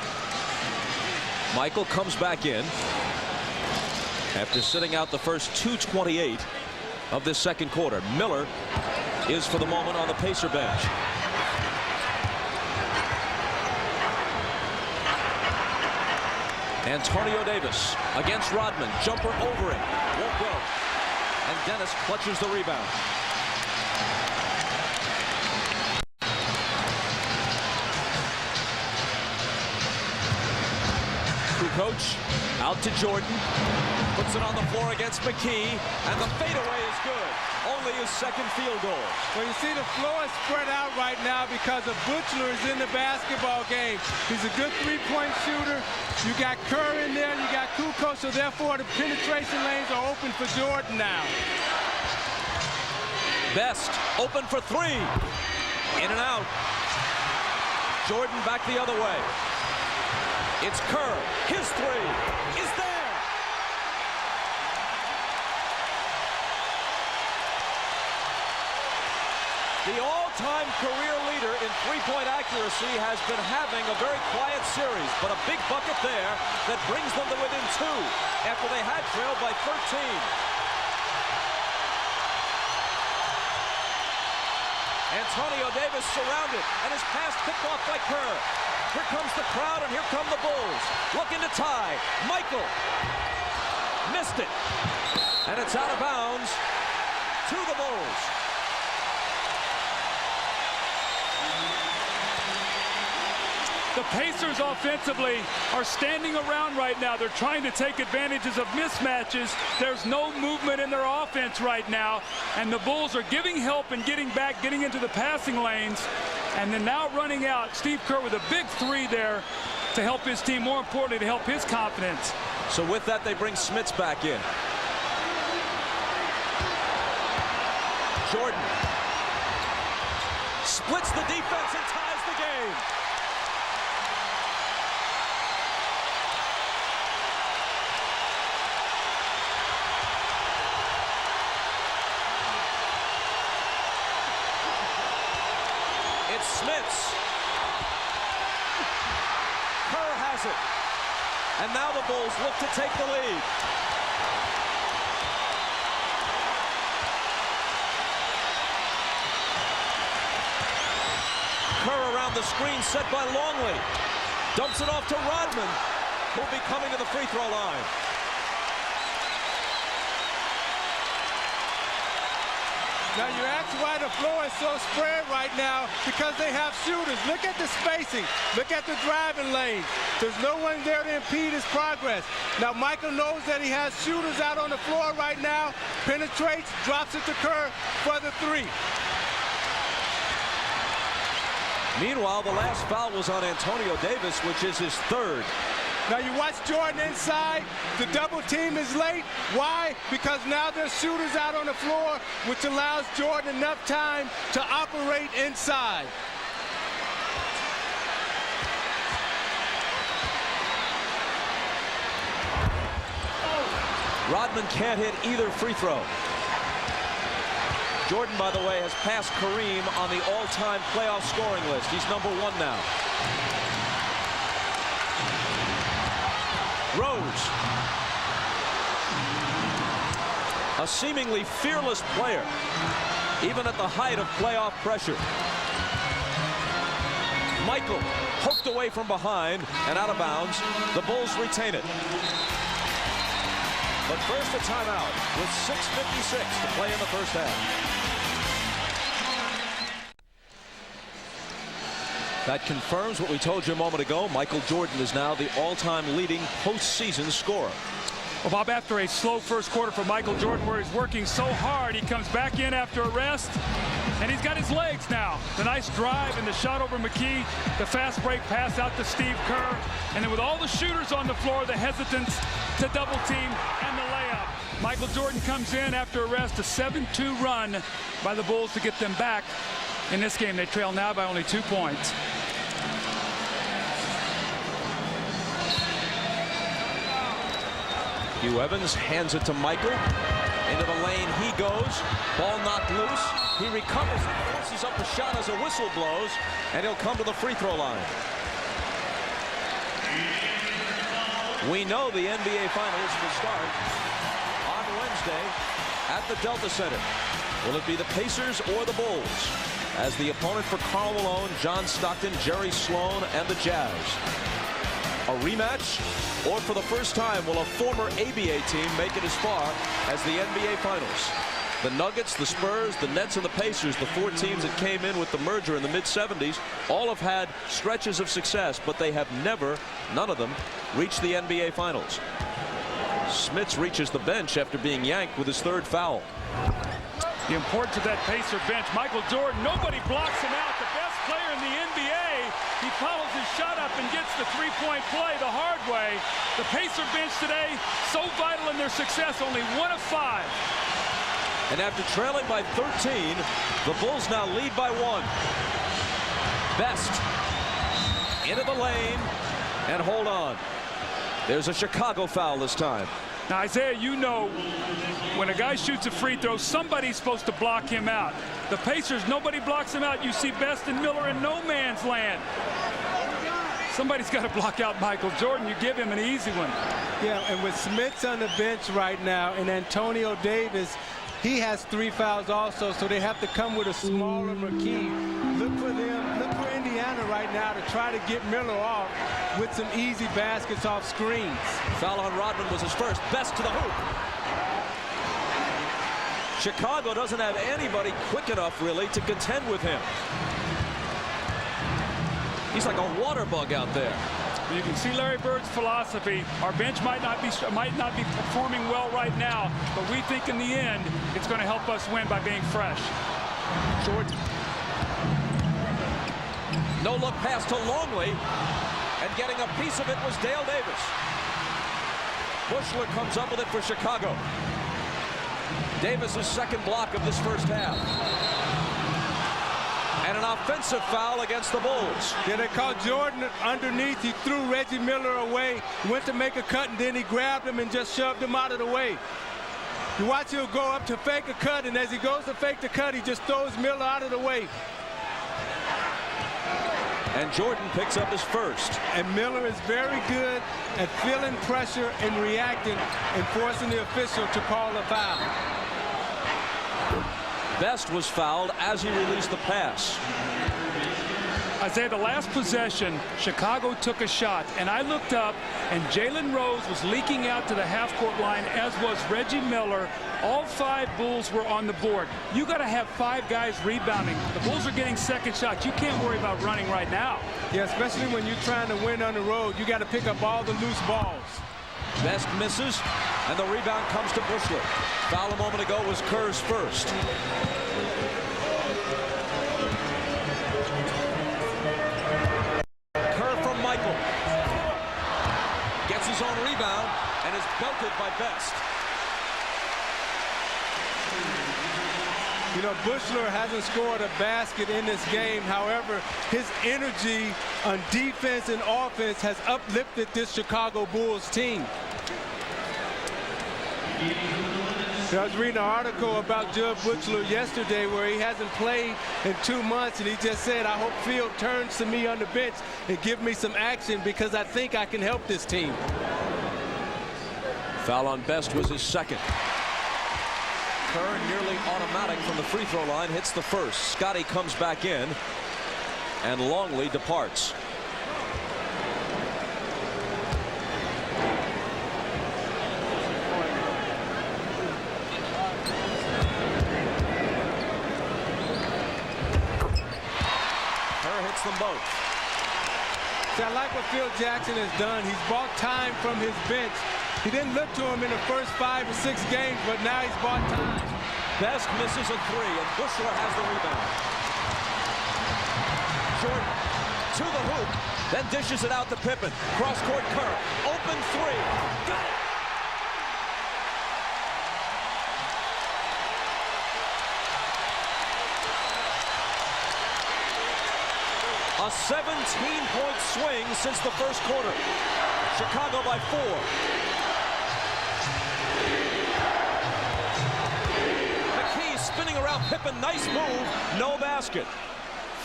[SPEAKER 2] Michael comes back in after sitting out the first 2:28 of this second quarter. Miller is for the moment on the Pacer bench. Antonio Davis against Rodman. Jumper over him. Won't go. And Dennis clutches the rebound. Coach out to Jordan. Puts it on the floor against McKee. And the fadeaway is good. Only his second field goal.
[SPEAKER 6] Well, you see the floor is spread out right now because of Butler is in the basketball game. He's a good three-point shooter. You got Kerr in there. You got Kukoc. So therefore, the penetration lanes are open for Jordan now.
[SPEAKER 2] Best open for three. In and out. Jordan back the other way. It's Kerr. His three is there. The all-time career leader in three-point accuracy has been having a very quiet series, but a big bucket there that brings them to within 2 after they had trailed by 13. Antonio Davis surrounded, and his pass picked off by Kerr. Here comes the crowd, and here come the Bulls. Looking to tie. Michael missed it. And it's out of bounds to the Bulls.
[SPEAKER 5] The Pacers offensively are standing around right now. They're trying to take advantages of mismatches. There's no movement in their offense right now. And the Bulls are giving help and getting back, getting into the passing lanes. And then now running out. Steve Kerr with a big three there to help his team. More importantly, to help his confidence.
[SPEAKER 2] So with that, they bring Smits back in. Jordan splits the defense and ties the game. It's Smits. Kerr has it. And now the Bulls look to take the lead. Kerr around the screen set by Longley. Dumps it off to Rodman, who'll be coming to the free throw line.
[SPEAKER 6] Now you ask why the floor is so spread right now, because they have shooters. Look at the spacing. Look at the driving lane. There's no one there to impede his progress. Now Michael knows that he has shooters out on the floor right now. Penetrates, drops it to Kerr for the three.
[SPEAKER 2] Meanwhile, the last foul was on Antonio Davis, which is his third.
[SPEAKER 6] Now you watch Jordan inside. The double team is late. Why? Because now there's shooters out on the floor, which allows Jordan enough time to operate inside.
[SPEAKER 2] Rodman can't hit either free throw. Jordan, by the way, has passed Kareem on the all-time playoff scoring list. He's number 1 now. Rose. A seemingly fearless player, even at the height of playoff pressure. Michael poked away from behind and out of bounds. The Bulls retain it. But first a timeout with 6:56 to play in the first half. That confirms what we told you a moment ago. Michael Jordan is now the all-time leading postseason scorer.
[SPEAKER 5] Well, Bob, after a slow first quarter for Michael Jordan, where he's working so hard, he comes back in after a rest, and he's got his legs now. The nice drive and the shot over McKee, the fast break pass out to Steve Kerr, and then with all the shooters on the floor, the hesitance to double team and the layup. Michael Jordan comes in after a rest, a 7-2 run by the Bulls to get them back. In this game, they trail now by only 2 points.
[SPEAKER 2] Hugh Evans hands it to Michael. Into the lane he goes. Ball knocked loose. He recovers and forces up a shot as a whistle blows, and he'll come to the free throw line. We know the NBA Finals will start on Wednesday at the Delta Center. Will it be the Pacers or the Bulls? As the opponent for Karl Malone, John Stockton, Jerry Sloan, and the Jazz. A rematch, or for the first time will a former ABA team make it as far as the NBA Finals? The Nuggets, the Spurs, the Nets, and the Pacers, the 4 teams that came in with the merger in the mid-70s, all have had stretches of success, but they have never, none of them, reached the NBA Finals. Smits reaches the bench after being yanked with his 3rd foul.
[SPEAKER 5] The importance of that Pacer bench. Michael Jordan, nobody blocks him out. The best player in the NBA. He follows his shot up and gets the 3-point play the hard way. The Pacer bench today, so vital in their success, only 1 of 5.
[SPEAKER 2] And after trailing by 13, the Bulls now lead by 1. Best into the lane and hold on. There's a Chicago foul this time.
[SPEAKER 5] Now, Isaiah, you know, when a guy shoots a free throw, somebody's supposed to block him out. The Pacers, nobody blocks him out. You see Best and Miller in no man's land. Somebody's got to block out Michael Jordan. You give him an easy one.
[SPEAKER 6] Yeah, and with Smits on the bench right now and Antonio Davis, he has 3 fouls also, so they have to come with a smaller Rakeem. Look for them, look for Indiana right now to try to get Miller off with some easy baskets off screens.
[SPEAKER 2] Foul on Rodman was his first. Best to the hoop. Chicago doesn't have anybody quick enough, really, to contend with him. He's like a water bug out there.
[SPEAKER 5] You can see Larry Bird's philosophy. Our bench might not be performing well right now, but we think in the end it's going to help us win by being fresh.
[SPEAKER 2] Jordan. No look pass to Longley, and getting a piece of it was Dale Davis. Bushler comes up with it for Chicago. Davis's 2nd block of this first half. And an offensive foul against the Bulls.
[SPEAKER 6] Yeah, they called Jordan underneath. He threw Reggie Miller away. He went to make a cut, and then he grabbed him and just shoved him out of the way. You watch him go up to fake a cut, and as he goes to fake the cut, he just throws Miller out of the way.
[SPEAKER 2] And Jordan picks up his first.
[SPEAKER 6] And Miller is very good at feeling pressure and reacting and forcing the official to call a foul.
[SPEAKER 2] Best was fouled as he released the pass.
[SPEAKER 5] Isaiah, the last possession, Chicago took a shot, and I looked up, and Jalen Rose was leaking out to the half-court line, as was Reggie Miller. All 5 Bulls were on the board. You got to have 5 guys rebounding. The Bulls are getting second shots. You can't worry about running right now.
[SPEAKER 6] Yeah, especially when you're trying to win on the road. You got to pick up all the loose balls.
[SPEAKER 2] Best misses, and the rebound comes to Bushler. Foul a moment ago was Kerr's first. Kerr from Michael. Gets his own rebound and is belted by Best.
[SPEAKER 6] You know, Bushler hasn't scored a basket in this game. However, his energy on defense and offense has uplifted this Chicago Bulls team. I was reading an article about Jud Bushler yesterday where he hasn't played in 2 months, and he just said, I hope Field turns to me on the bench and give me some action because I think I can help this team.
[SPEAKER 2] Foul on Best was his 2nd. Kerr nearly automatic from the free throw line, hits the first. Scotty comes back in, and Longley departs. Them both.
[SPEAKER 6] See, I like what Phil Jackson has done. He's bought time from his bench. He didn't look to him in the first 5 or 6 games, but now he's bought time.
[SPEAKER 2] Best misses a 3, and Bushler has the rebound. Jordan to the hoop, then dishes it out to Pippen. Cross-court Kerr, open 3. Got it! A 17-point swing since the first quarter. Chicago by 4. McKee spinning around Pippen. Nice move. No basket.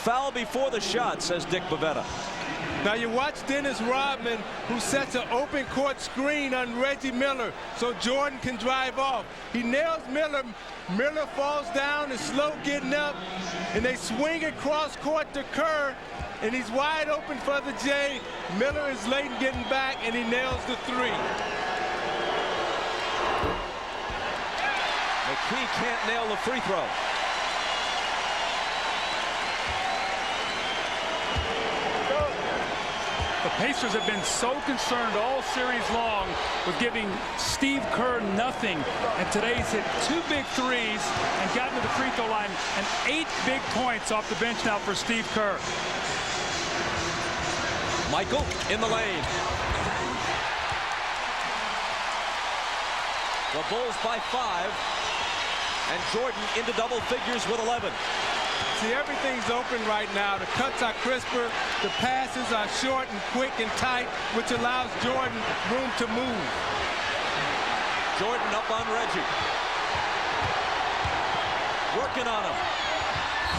[SPEAKER 2] Foul before the shot, says Dick Bavetta.
[SPEAKER 6] Now you watch Dennis Rodman, who sets an open court screen on Reggie Miller so Jordan can drive off. He nails Miller. Miller falls down, is slow getting up, and they swing it cross court to Kerr, and he's wide open for the J. Miller is late in getting back, and he nails the 3.
[SPEAKER 2] He can't nail the free throw.
[SPEAKER 5] The Pacers have been so concerned all series long with giving Steve Kerr nothing. And today he's hit 2 big threes and gotten to the free throw line. And 8 big points off the bench now for Steve Kerr.
[SPEAKER 2] Michael in the lane. The Bulls by 5. And Jordan into double figures with 11.
[SPEAKER 6] See, everything's open right now. The cuts are crisper. The passes are short and quick and tight, which allows Jordan room to move.
[SPEAKER 2] Jordan up on Reggie. Working on him.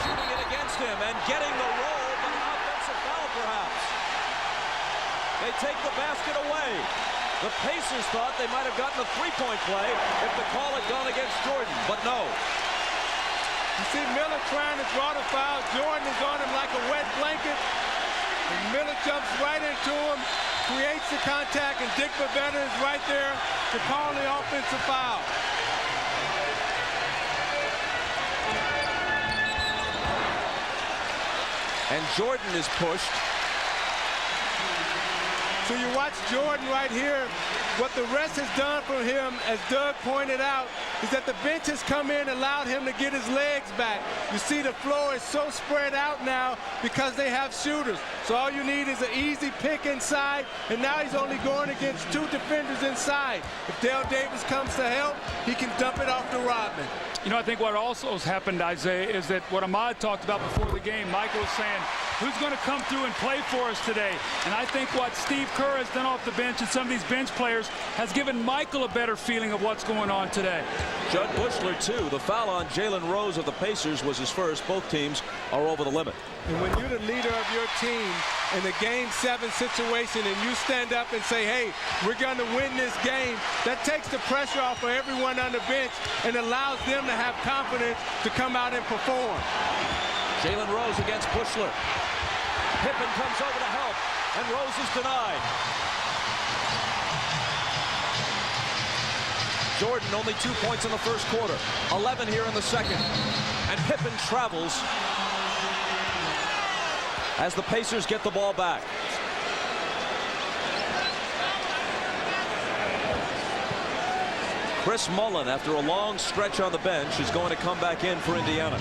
[SPEAKER 2] Shooting it against him and getting the roll, but an offensive foul perhaps. They take the basket away. The Pacers thought they might have gotten a three-point play if the call had gone against Jordan, but no.
[SPEAKER 6] You see Miller trying to draw the foul. Jordan is on him like a wet blanket. And Miller jumps right into him, creates the contact, and Dick Bavetta is right there to call the offensive foul.
[SPEAKER 2] And Jordan is pushed.
[SPEAKER 6] So you watch Jordan right here. What the rest has done for him, as Doug pointed out, is that the bench has come in and allowed him to get his legs back. You see the floor is so spread out now because they have shooters. So all you need is an easy pick inside, and now he's only going against 2 defenders inside. If Dale Davis comes to help, he can dump it off to Rodman.
[SPEAKER 5] You know, I think what also has happened, Isaiah, is that what Ahmad talked about before the game, Michael was saying, who's going to come through and play for us today? And I think what Steve Kerr has done off the bench and some of these bench players has given Michael a better feeling of what's going on today.
[SPEAKER 2] Judd Bushler, too. The foul on Jalen Rose of the Pacers was his first. Both teams are over the limit.
[SPEAKER 6] And when you're the leader of your team in a Game 7 situation and you stand up and say, hey, we're going to win this game, that takes the pressure off of everyone on the bench and allows them to have confidence to come out and perform.
[SPEAKER 2] Jalen Rose against Bushler. Pippen comes over to help, and Rose is denied. Jordan only 2 points in the first quarter, 11 here in the second. And Pippen travels as the Pacers get the ball back. Chris Mullin, after a long stretch on the bench, is going to come back in for Indiana.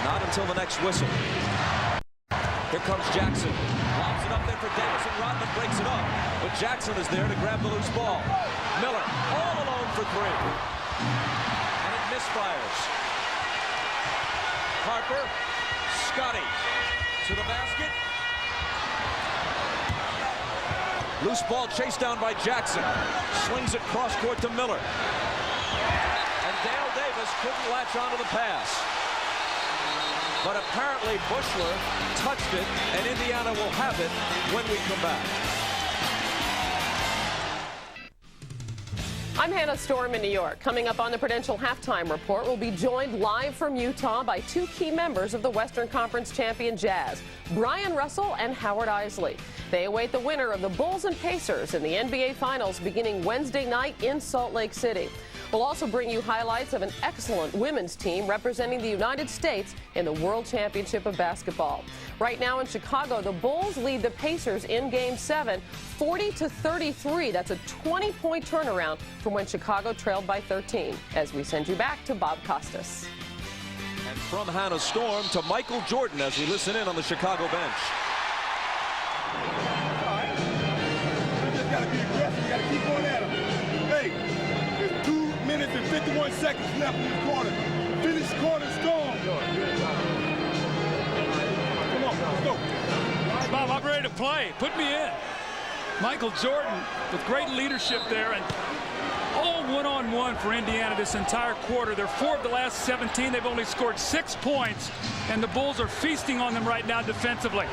[SPEAKER 2] Not until the next whistle. Here comes Jackson. Lobs it up there for Davis, and Rodman breaks it up. But Jackson is there to grab the loose ball. Miller all alone for 3. And it misfires. Harper, Scotty to the basket. Loose ball chased down by Jackson. Swings it cross court to Miller. And Dale Davis couldn't latch onto the pass. But apparently Bushler touched it, and Indiana will have it when we come back.
[SPEAKER 8] I'm Hannah Storm in New York. Coming up on the Prudential Halftime Report, we'll be joined live from Utah by 2 key members of the Western Conference champion Jazz, Brian Russell and Howard Isley. They await the winner of the Bulls and Pacers in the NBA Finals beginning Wednesday night in Salt Lake City. We'll also bring you highlights of an excellent women's team representing the United States in the World Championship of Basketball. Right now in Chicago, the Bulls lead the Pacers in Game 7, 40-33. That's a 20-point turnaround from when Chicago trailed by 13. As we send you back to Bob Costas.
[SPEAKER 2] And from Hannah Storm to Michael Jordan as we listen in on the Chicago bench.
[SPEAKER 9] All right. We just got to be aggressive. We got to keep going at them. Hey, there's 2 minutes and 51 seconds left in this quarter. Finish the quarter strong. Come on, let's go.
[SPEAKER 5] Bob, I'm ready to play. Put me in. Michael Jordan with great leadership there, and all one-on-one for Indiana this entire quarter. They're 4 of the last 17. They've only scored 6 points, and the Bulls are feasting on them right now defensively.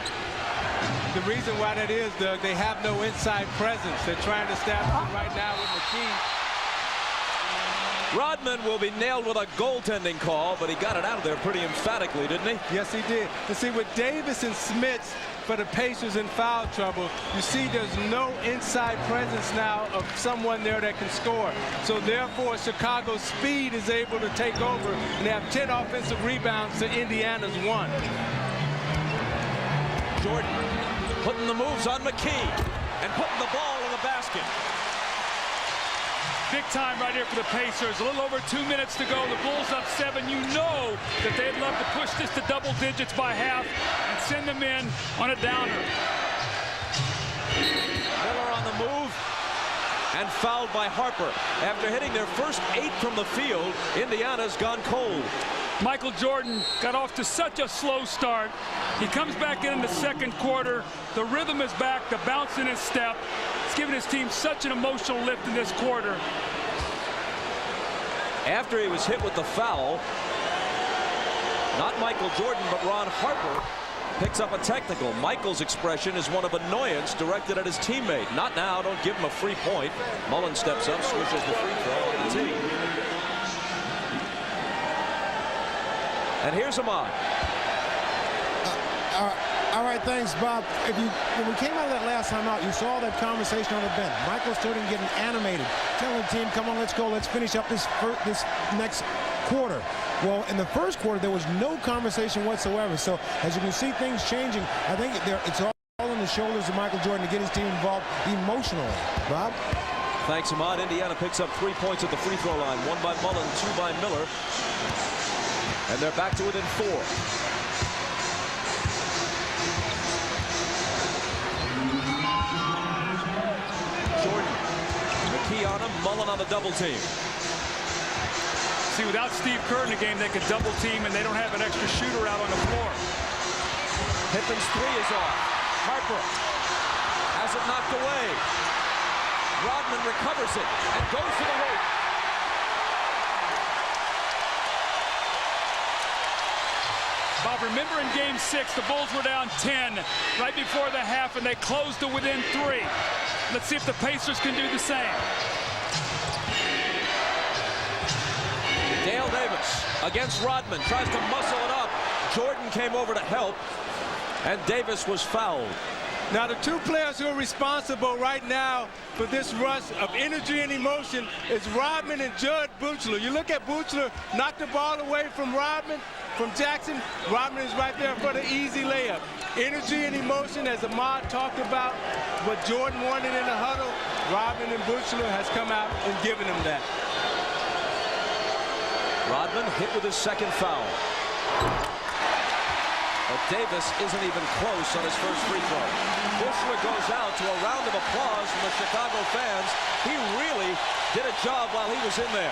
[SPEAKER 6] The reason why that is, Doug, they have no inside presence. They're trying to establish it right now with McKee.
[SPEAKER 2] Rodman will be nailed with a goaltending call, but he got it out of there pretty emphatically, didn't he?
[SPEAKER 6] Yes, he did. You see, with Davis and Smits, for the Pacers in foul trouble. You see there's no inside presence now of someone there that can score. So therefore, Chicago's speed is able to take over, and they have 10 offensive rebounds to Indiana's 1.
[SPEAKER 2] Jordan putting the moves on McKee and putting the ball in the basket.
[SPEAKER 5] Big time right here for the Pacers. A little over 2 minutes to go. The Bulls up 7. You know that they'd love to push this to double digits by half and send them in on a downer.
[SPEAKER 2] Miller on the move and fouled by Harper. After hitting their first 8 from the field, Indiana's gone cold.
[SPEAKER 5] Michael Jordan got off to such a slow start. He comes back in the second quarter. The rhythm is back, the bounce in his step. It's given his team such an emotional lift in this quarter.
[SPEAKER 2] After he was hit with the foul, not Michael Jordan, but Ron Harper picks up a technical. Michael's expression is one of annoyance directed at his teammate. Not now, don't give him a free point. Mullen steps up, swishes the free throw on the tee. And here's Ahmad.
[SPEAKER 3] All right, thanks, Bob. When we came out of that last time out, you saw that conversation on the bench. Michael starting getting animated, telling the team, come on, let's go. Let's finish up this next quarter. Well, in the first quarter, there was no conversation whatsoever. So as you can see things changing, I think it's all on the shoulders of Michael Jordan to get his team involved emotionally. Bob?
[SPEAKER 2] Thanks, Ahmad. Indiana picks up 3 points at the free throw line. 1 by Mullen, 2 by Miller. And they're back to within 4. Jordan, McKee on him, Mullen on the double team.
[SPEAKER 5] See, without Steve Kerr in the game, they could double team, and they don't have an extra shooter out on the floor.
[SPEAKER 2] Pippen's 3 is off. Harper has it knocked away. Rodman recovers it and goes to the hoop.
[SPEAKER 5] Bob, remember in Game 6, the Bulls were down 10 right before the half, and they closed to within 3. Let's see if the Pacers can do the same.
[SPEAKER 2] Dale Davis against Rodman, tries to muscle it up. Jordan came over to help, and Davis was fouled.
[SPEAKER 6] Now, the 2 players who are responsible right now for this rush of energy and emotion is Rodman and Judd Buechler. You look at Buechler knock the ball away from Rodman, from Jackson. Rodman is right there for the easy layup. Energy and emotion, as Ahmad talked about, what Jordan wanted in the huddle, Rodman and Buechler has come out and given him that.
[SPEAKER 2] Rodman hit with his second foul. But Davis isn't even close on his first free throw. Buechler goes out to a round of applause from the Chicago fans. He really did a job while he was in there.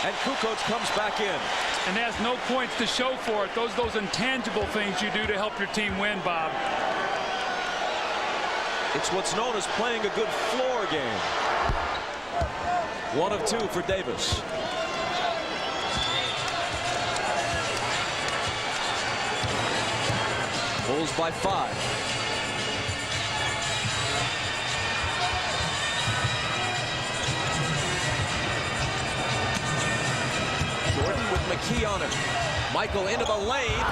[SPEAKER 2] And Kukoc comes back in.
[SPEAKER 5] And has no points to show for it. Those intangible things you do to help your team win, Bob.
[SPEAKER 2] It's what's known as playing a good floor game. 1 of 2 for Davis. Bulls by 5. Jordan with McKee on him. Michael into the lane.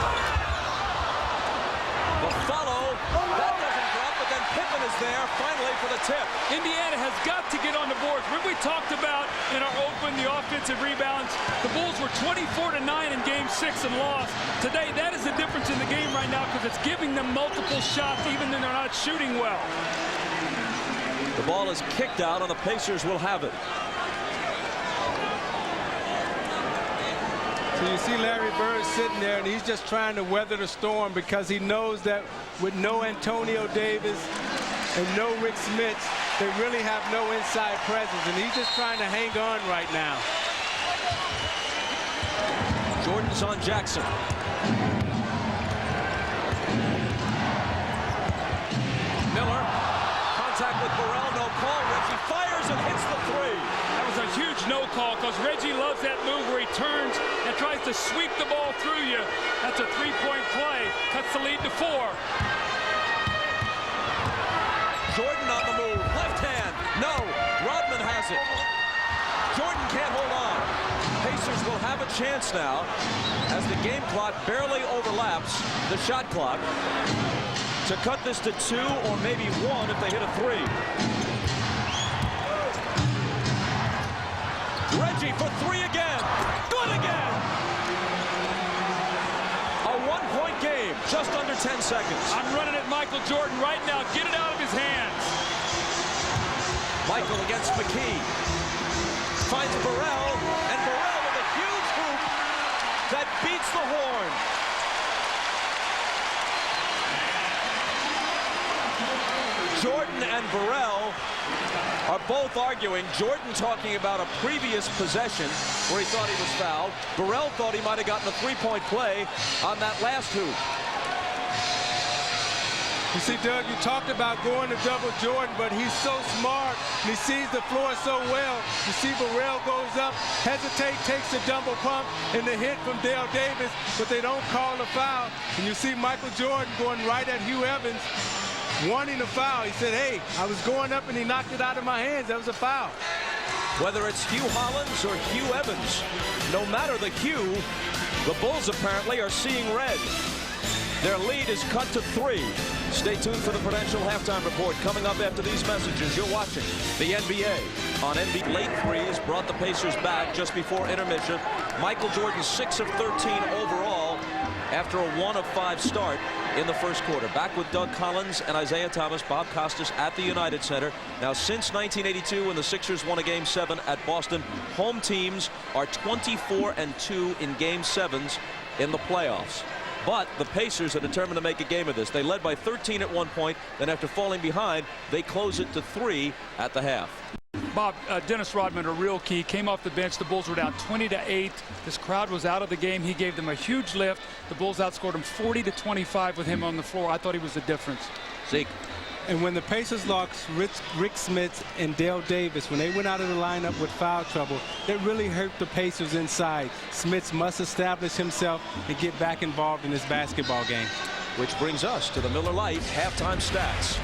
[SPEAKER 2] The follow. That doesn't drop, but then Pippen is there finally for the tip.
[SPEAKER 5] Indiana has got to get on the boards. Remember we talked about in our open the offensive rebounds. The Bulls were 24-9 in Game 6 and lost. Today, that is the difference in the game right now because it's giving them multiple shots even when they're not shooting well.
[SPEAKER 2] The ball is kicked out and the Pacers will have it.
[SPEAKER 6] So you see Larry Bird sitting there, and he's just trying to weather the storm because he knows that with no Antonio Davis and no Rick Smits, they really have no inside presence, and he's just trying to hang on right now.
[SPEAKER 2] Jordan's on Jackson. Miller, contact with Burrell, no call. Reggie fires and hits the 3.
[SPEAKER 5] That was a huge no call because Reggie loves that move where he turns and tries to sweep the ball through you. That's a 3-point play. Cuts the lead to 4.
[SPEAKER 2] Jordan on the move. Left hand. No. Rodman has it. Jordan can't hold on. Pacers will have a chance now as the game clock barely overlaps the shot clock. to cut this to 2 or maybe 1 if they hit a 3. Reggie for 3 again. Good again. A 1-point game, just under 10 seconds.
[SPEAKER 5] I'm running at Michael Jordan right now. Get it out of his hands.
[SPEAKER 2] Michael against McKee. Finds Burrell, and Burrell with a huge hoop that beats the horn. Jordan and Burrell are both arguing. Jordan talking about a previous possession where he thought he was fouled. Burrell thought he might have gotten a 3-point play on that last hoop.
[SPEAKER 6] You see, Doug, you talked about going to double Jordan, but he's so smart, and he sees the floor so well. You see Burrell goes up, hesitate, takes the double pump, and the hit from Dale Davis, but they don't call a foul. And you see Michael Jordan going right at Hugh Evans, wanting a foul. He said, hey, I was going up and he knocked it out of my hands. That was a foul.
[SPEAKER 2] Whether it's Hugh Hollins or Hugh Evans, no matter the hue, the Bulls apparently are seeing red. Their lead is cut to 3. Stay tuned for the Prudential Halftime Report coming up after these messages. You're watching the NBA on NBA. Late threes brought the Pacers back just before intermission. Michael Jordan 6 of 13 overall after a 1 of 5 start in the first quarter. Back with Doug Collins and Isaiah Thomas, Bob Costas at the United Center. Now, since 1982, when the Sixers won a Game 7 at Boston, home teams are 24-2 in Game 7s in the playoffs. But the Pacers are determined to make a game of this. They led by 13 at one point. Then after falling behind, they close it to 3 at the half.
[SPEAKER 5] Bob, Dennis Rodman, a real key, came off the bench. The Bulls were down 20-8. This crowd was out of the game. He gave them a huge lift. The Bulls outscored them 40-25 with him on the floor. I thought he was the difference.
[SPEAKER 2] Zeke.
[SPEAKER 6] And when the Pacers lost Rick Smits and Dale Davis, when they went out of the lineup with foul trouble, that really hurt the Pacers inside. Smits must establish himself and get back involved in this basketball game.
[SPEAKER 2] Which brings us to the Miller Lite halftime stats.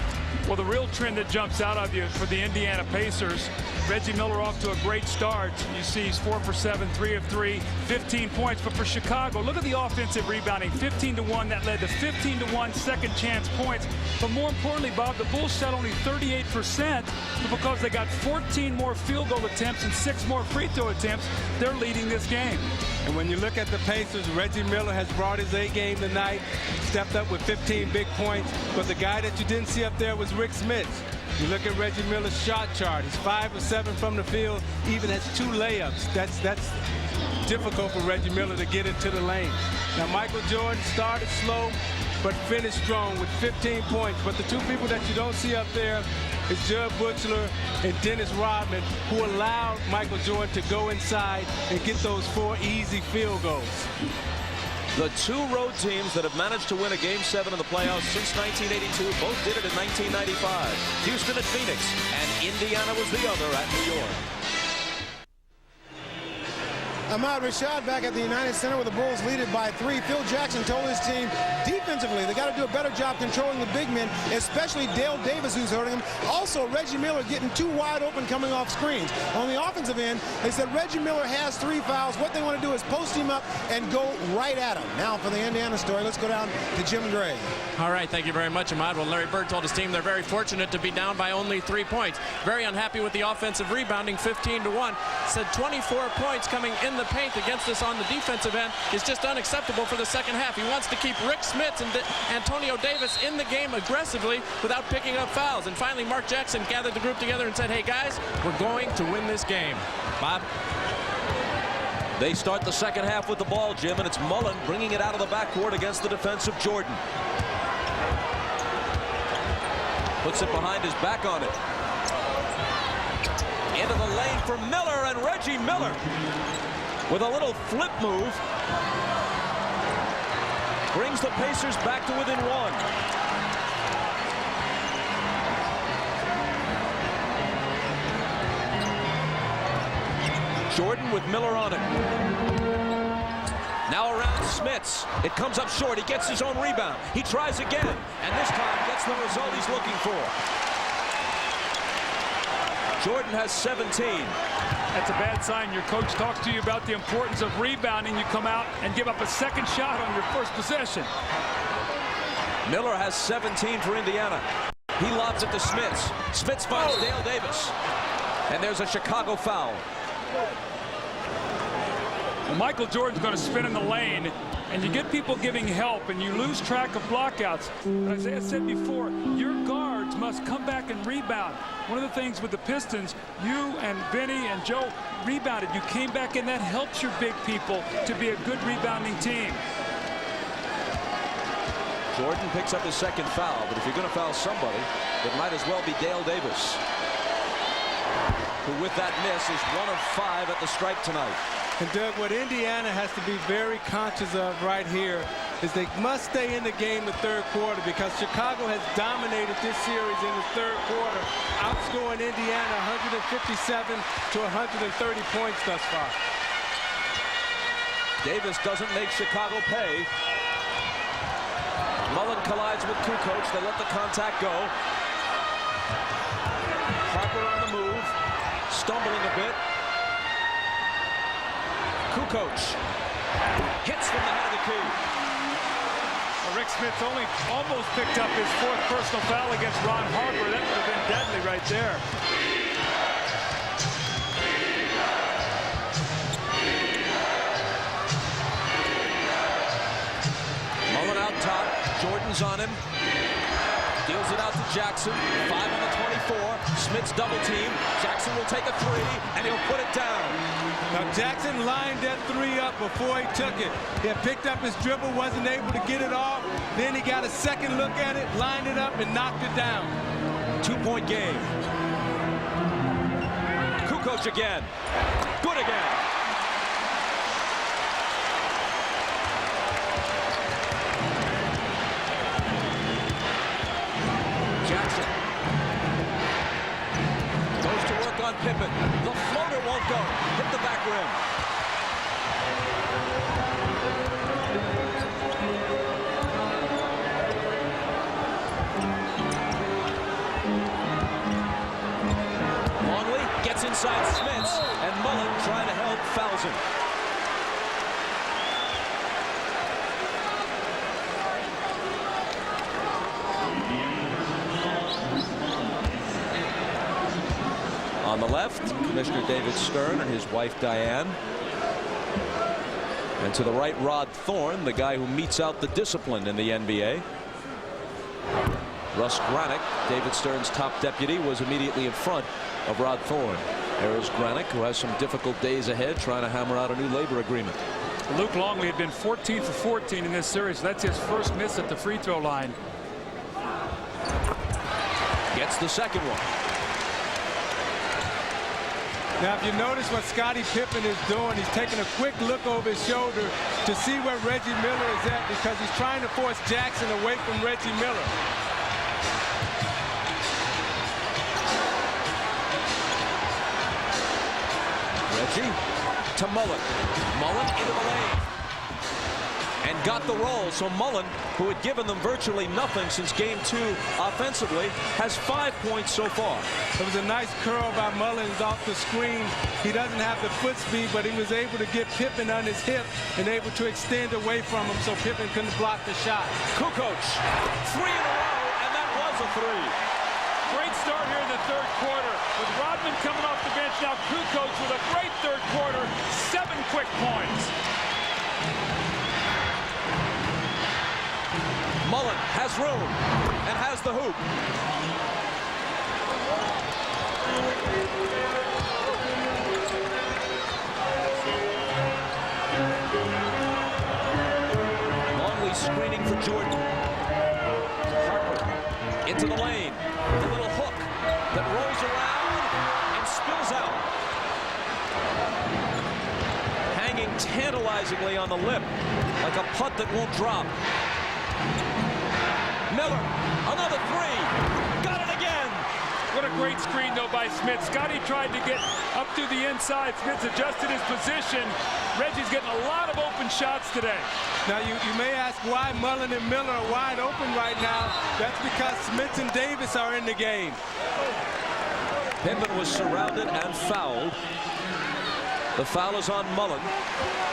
[SPEAKER 5] Well, the real trend that jumps out of you for the Indiana Pacers, Reggie Miller off to a great start. You see he's 4 for 7, 3 of 3, 15 points. But for Chicago, look at the offensive rebounding, 15-1. That led to 15-1 second chance points. But more importantly, Bob, the Bulls shot only 38%, but because they got 14 more field goal attempts and 6 more free throw attempts, they're leading this game.
[SPEAKER 6] And when you look at the Pacers, Reggie Miller has brought his A game tonight, stepped up with 15 big points. But the guy that you didn't see up there was Rick Smits. You look at Reggie Miller's shot chart. He's 5 of 7 from the field, even has 2 layups. That's difficult for Reggie Miller to get into the lane. Now, Michael Jordan started slow, but finished strong with 15 points. But the 2 people that you don't see up there is Jud Buechler and Dennis Rodman, who allowed Michael Jordan to go inside and get those 4 easy field goals.
[SPEAKER 2] The 2 road teams that have managed to win a Game 7 in the playoffs since 1982 both did it in 1995. Houston at Phoenix, and Indiana was the other at New York.
[SPEAKER 3] Ahmad Rashad back at the United Center with the Bulls lead it by 3. Phil Jackson told his team defensively they got to do a better job controlling the big men, especially Dale Davis, who's hurting him. Also, Reggie Miller getting too wide open coming off screens. On the offensive end, they said Reggie Miller has 3 fouls. What they want to do is post him up and go right at him. Now for the Indiana story, let's go down to Jim Gray.
[SPEAKER 4] All right, thank you very much, Ahmad. Well, Larry Bird told his team they're very fortunate to be down by only 3 points. Very unhappy with the offensive rebounding, 15-1. Said 24 points coming in the paint against us on the defensive end is just unacceptable for the second half. He wants to keep Rick Smits and Antonio Davis in the game aggressively without picking up fouls. And finally, Mark Jackson gathered the group together and said, hey, guys, we're going to win this game. Bob?
[SPEAKER 2] They start the second half with the ball, Jim, and it's Mullen bringing it out of the backcourt against the defense of Jordan. Puts it behind his back on it. Into the lane for Miller, and Reggie Miller with a little flip move brings the Pacers back to within 1. Jordan with Miller on it. Now around Smits. It comes up short. He gets his own rebound. He tries again, and this time gets the result he's looking for. Jordan has 17.
[SPEAKER 5] That's a bad sign. Your coach talks to you about the importance of rebounding. You come out and give up a second shot on your first possession.
[SPEAKER 2] Miller has 17 for Indiana. He lobs it to Smits. Smits finds Dale Davis. And there's a Chicago foul.
[SPEAKER 5] Well, Michael Jordan's going to spin in the lane, and you get people giving help, and you lose track of blockouts. But as I said before, your guards must come back and rebound. One of the things with the Pistons, you and Vinny and Joe rebounded. You came back, and that helps your big people to be a good rebounding team.
[SPEAKER 2] Jordan picks up his second foul, but if you're going to foul somebody, it might as well be Dale Davis, who with that miss is 1 of 5 at the stripe tonight.
[SPEAKER 6] And Doug, what Indiana has to be very conscious of right here is they must stay in the game the third quarter, because Chicago has dominated this series in the third quarter, outscoring Indiana 157 to 130 points thus far.
[SPEAKER 2] Davis doesn't make Chicago pay. Mullen collides with Kukoc. They let the contact go. Harper on the move, stumbling a bit. Kukoc hits from the head of the key.
[SPEAKER 5] Well, Rick Smith only almost picked up his 4th personal foul against Ron Harper. That would have been deadly right there.
[SPEAKER 2] Mullen out top. Jordan's on him. Deals it out to Jackson. 5 on the 24. Smith's double team. Jackson will take a 3, and he'll put it down.
[SPEAKER 6] Now Jackson lined that 3 up before he took it. He had picked up his dribble, wasn't able to get it off. Then he got a second look at it, lined it up, and knocked it down.
[SPEAKER 2] 2-point game. Kukoc again. Good again. Jackson goes to work on Pippen. The floater won't go. Hit the back rim. Longley gets inside Smits, and Mullen, trying to help, fouls him. On the left, Commissioner David Stern and his wife Diane. And to the right, Rod Thorne, the guy who metes out the discipline in the NBA. Russ Granick, David Stern's top deputy, was immediately in front of Rod Thorne. There is Granick, who has some difficult days ahead trying to hammer out a new labor agreement.
[SPEAKER 5] Luke Longley had been 14 for 14 in this series. That's his first miss at the free throw line.
[SPEAKER 2] Gets the second one.
[SPEAKER 6] Now, if you notice what Scottie Pippen is doing, he's taking a quick look over his shoulder to see where Reggie Miller is at, because he's trying to force Jackson away from Reggie Miller.
[SPEAKER 2] Reggie to Mullen. Mullen into the lane. And got the roll. So Mullen, who had given them virtually nothing since game 2 offensively, has 5 points so far.
[SPEAKER 6] It was a nice curl by Mullins off the screen. He doesn't have the foot speed, but he was able to get Pippen on his hip and able to extend away from him so Pippen couldn't block the shot.
[SPEAKER 2] Kukoc, 3 in a row, and that was a 3.
[SPEAKER 5] Great start here in the third quarter. With Rodman coming off the bench, now Kukoc with a great third quarter. 7 quick points.
[SPEAKER 2] Mullen has room and has the hoop. Longley screening for Jordan. Harper into the lane. The little hook that rolls around and spills out. Hanging tantalizingly on the lip like a putt that won't drop. Miller, another 3. Got it again.
[SPEAKER 5] What a great screen, though, by Smith. Scottie tried to get up to the inside. Smith adjusted his position. Reggie's getting a lot of open shots today.
[SPEAKER 6] Now, you may ask why Mullen and Miller are wide open right now. That's because Smith and Davis are in the game.
[SPEAKER 2] Pippen was surrounded and fouled. The foul is on Mullen.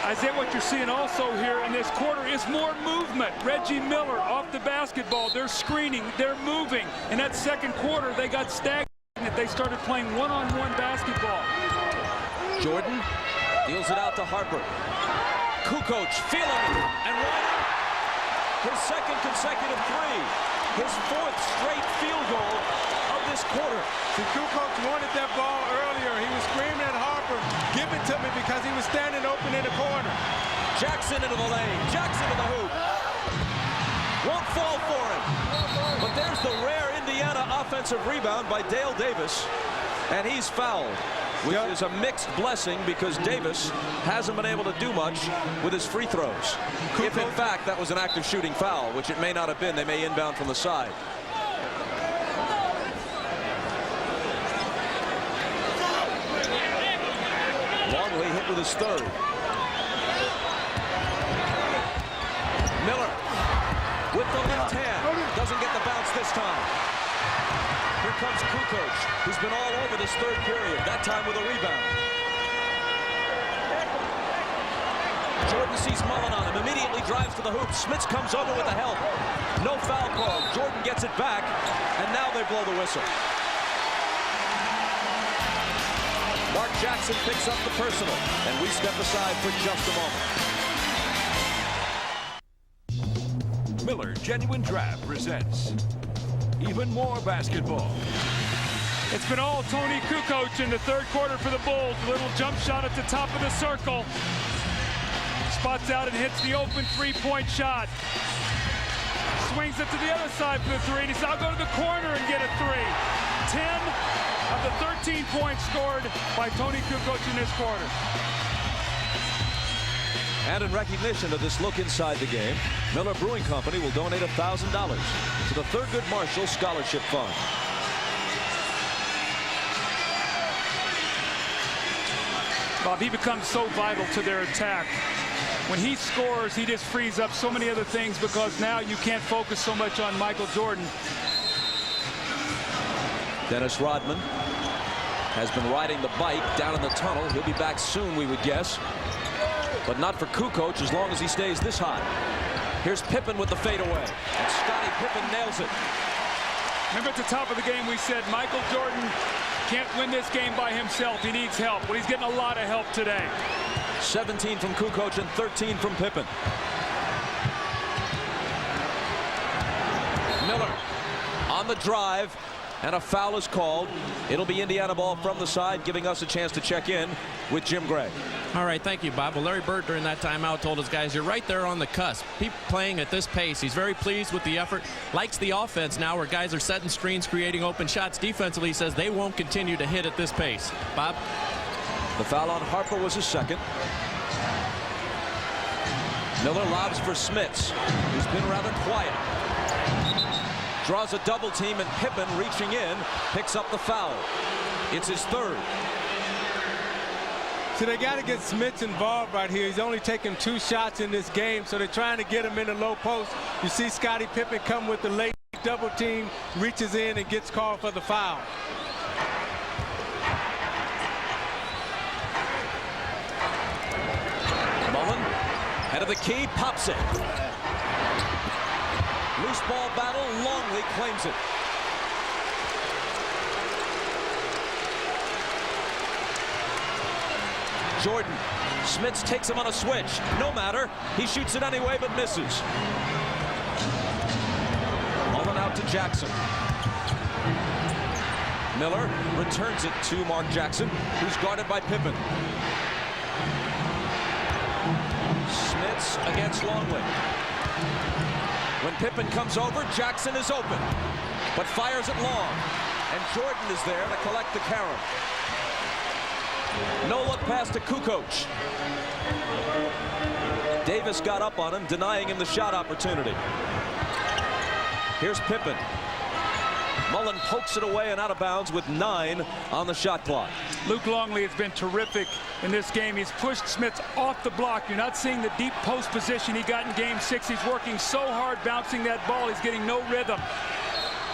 [SPEAKER 5] Isaiah, what you're seeing also here in this quarter is more movement. Reggie Miller off the basketball. They're screening. They're moving. In that second quarter, they got stagnant. They started playing one-on-one basketball.
[SPEAKER 2] Jordan deals it out to Harper. Kukoc feeling it. And Ryder, his second consecutive three. His fourth straight field goal of this quarter.
[SPEAKER 6] See, Kukoc wanted that ball earlier. He was screaming at Harper, give it to me, because he was standing open in the corner.
[SPEAKER 2] Jackson into the lane. Jackson to the hoop. Won't fall for him. But there's the rare Indiana offensive rebound by Dale Davis. And he's fouled, which is a mixed blessing because Davis hasn't been able to do much with his free throws. If, in fact, that was an active shooting foul, which it may not have been. They may inbound from the side. Longley hit with his third. Miller with the left hand. Doesn't get the bounce this time. Here comes Kukoc, who's been all over this third period, that time with a rebound. Jordan sees Mullen on him, immediately drives to the hoop. Smits comes over with the help. No foul call. Jordan gets it back, and now they blow the whistle. Mark Jackson picks up the personal, and we step aside for just a moment.
[SPEAKER 1] Miller Genuine Draft presents even more basketball.
[SPEAKER 5] It's been all Tony Kukoc in the third quarter for the Bulls. Little jump shot at the top of the circle. Spots out and hits the open three-point shot. Swings it to the other side for the three. And he says, I'll go to the corner and get a three. 10 of the 13 points scored by Tony Kukoc in this quarter.
[SPEAKER 2] And in recognition of this look inside the game, Miller Brewing Company will donate $1,000 to the Thurgood Marshall Scholarship Fund.
[SPEAKER 5] Bob, he becomes so vital to their attack. When he scores, he just frees up so many other things because now you can't focus so much on Michael Jordan.
[SPEAKER 2] Dennis Rodman has been riding the bike down in the tunnel. He'll be back soon, we would guess. But not for Kukoc as long as he stays this high. Here's Pippen with the fadeaway. And Scottie Pippen nails it.
[SPEAKER 5] Remember at the top of the game we said Michael Jordan can't win this game by himself. He needs help. Well, he's getting a lot of help today.
[SPEAKER 2] 17 from Kukoc and 13 from Pippen. Miller on the drive, and a foul is called. It'll be Indiana ball from the side, giving us a chance to check in with Jim Gray.
[SPEAKER 4] All right, thank you, Bob. Well, Larry Bird during that timeout told his guys, you're right there on the cusp. Keep playing at this pace. He's very pleased with the effort. Likes the offense now where guys are setting screens, creating open shots. Defensively, he says they won't continue to hit at this pace. Bob?
[SPEAKER 2] The foul on Harper was his second. Miller lobs for Smits, who's been rather quiet. Draws a double team, and Pippen, reaching in, picks up the foul. It's his third.
[SPEAKER 6] So they got to get Smits involved right here. He's only taken 2 shots in this game, so they're trying to get him in the low post. You see Scottie Pippen come with the late double team, reaches in and gets called for the foul.
[SPEAKER 2] Mullen, head of the key, pops it. Loose ball battle, Longley claims it. Jordan, Smits takes him on a switch. No matter, he shoots it anyway but misses. Mullen out to Jackson. Miller returns it to Mark Jackson, who's guarded by Pippen. Smits against Longley. When Pippen comes over, Jackson is open, but fires it long. And Jordan is there to collect the carom. No look pass to Kukoc. Davis got up on him, denying him the shot opportunity. Here's Pippen. Mullen pokes it away and out of bounds with 9 on the shot clock.
[SPEAKER 5] Luke Longley has been terrific in this game. He's pushed Smits off the block. You're not seeing the deep post position he got in Game 6. He's working so hard bouncing that ball. He's getting no rhythm.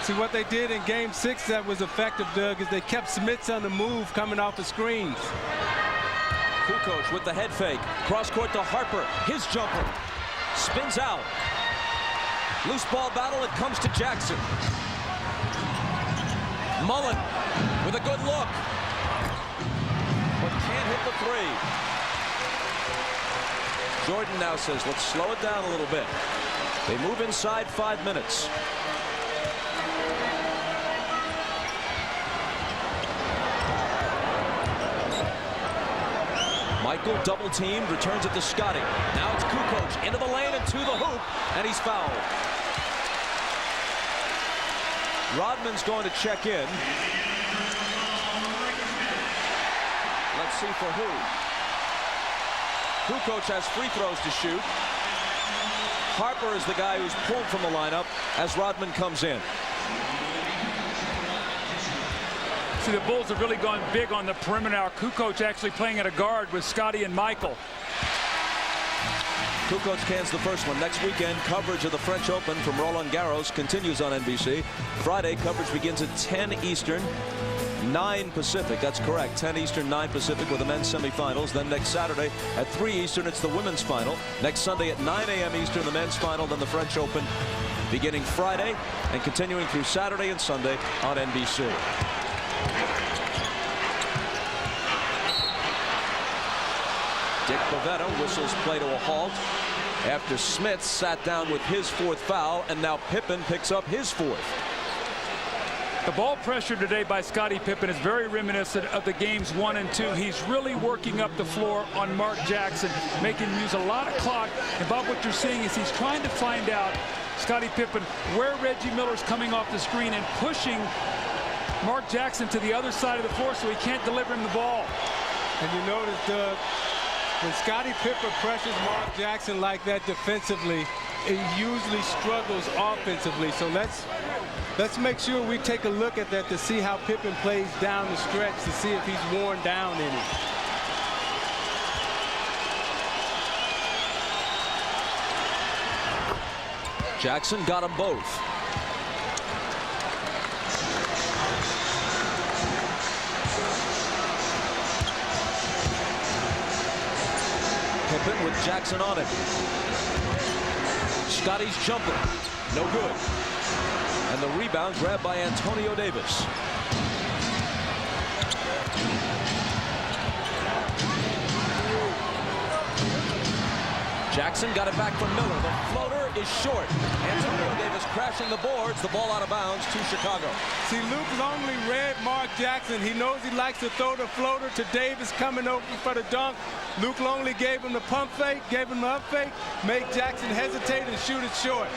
[SPEAKER 6] See, what they did in Game 6 that was effective, Doug, is they kept Smits on the move coming off the screens.
[SPEAKER 2] Kukoc with the head fake. Cross court to Harper. His jumper. Spins out. Loose ball battle. It comes to Jackson. Mullen with a good look. But can't hit the three. Jordan now says, let's slow it down a little bit. They move inside 5 minutes. Michael double teamed, returns it to Scotty. Now it's Kukoc into the lane and to the hoop, and he's fouled. Rodman's going to check in. Let's see for who. Kukoc has free throws to shoot. Harper is the guy who's pulled from the lineup as Rodman comes in.
[SPEAKER 5] See, the Bulls have really gone big on the perimeter now. Kukoc actually playing at a guard with Scotty and Michael.
[SPEAKER 2] Kukoc cans the first one. Next weekend, coverage of the French Open from Roland Garros continues on NBC. Friday, coverage begins at 10 Eastern, 9 Pacific. That's correct. 10 Eastern, 9 Pacific with the men's semifinals. Then next Saturday at 3 Eastern, it's the women's final. Next Sunday at 9 a.m. Eastern, the men's final. Then the French Open beginning Friday and continuing through Saturday and Sunday on NBC. Dick Bavetta whistles play to a halt after Smith sat down with his 4th foul, and now Pippen picks up his 4th.
[SPEAKER 5] The ball pressure today by Scottie Pippen is very reminiscent of the games 1 and 2. He's really working up the floor on Mark Jackson, making him use a lot of clock. And Bob, what you're seeing is he's trying to find out, Scottie Pippen, where Reggie Miller's coming off the screen and pushing Mark Jackson to the other side of the floor so he can't deliver him the ball.
[SPEAKER 6] And you notice, Doug, when Scottie Pippen pressures Mark Jackson like that defensively, it usually struggles offensively. So let's make sure we take a look at that to see how Pippen plays down the stretch, to see if he's worn down any.
[SPEAKER 2] Jackson got them both. Pippen with Jackson on it. Scotty's jumper, no good. And the rebound grabbed by Antonio Davis. Jackson got it back from Miller. The floater is short. Antonio Davis crashing the boards. The ball out of bounds to Chicago.
[SPEAKER 6] See, Luke Longley read Mark Jackson. He knows he likes to throw the floater to Davis coming over for the dunk. Luke Longley gave him the pump fake, gave him the up fake, made Jackson hesitate and shoot it short.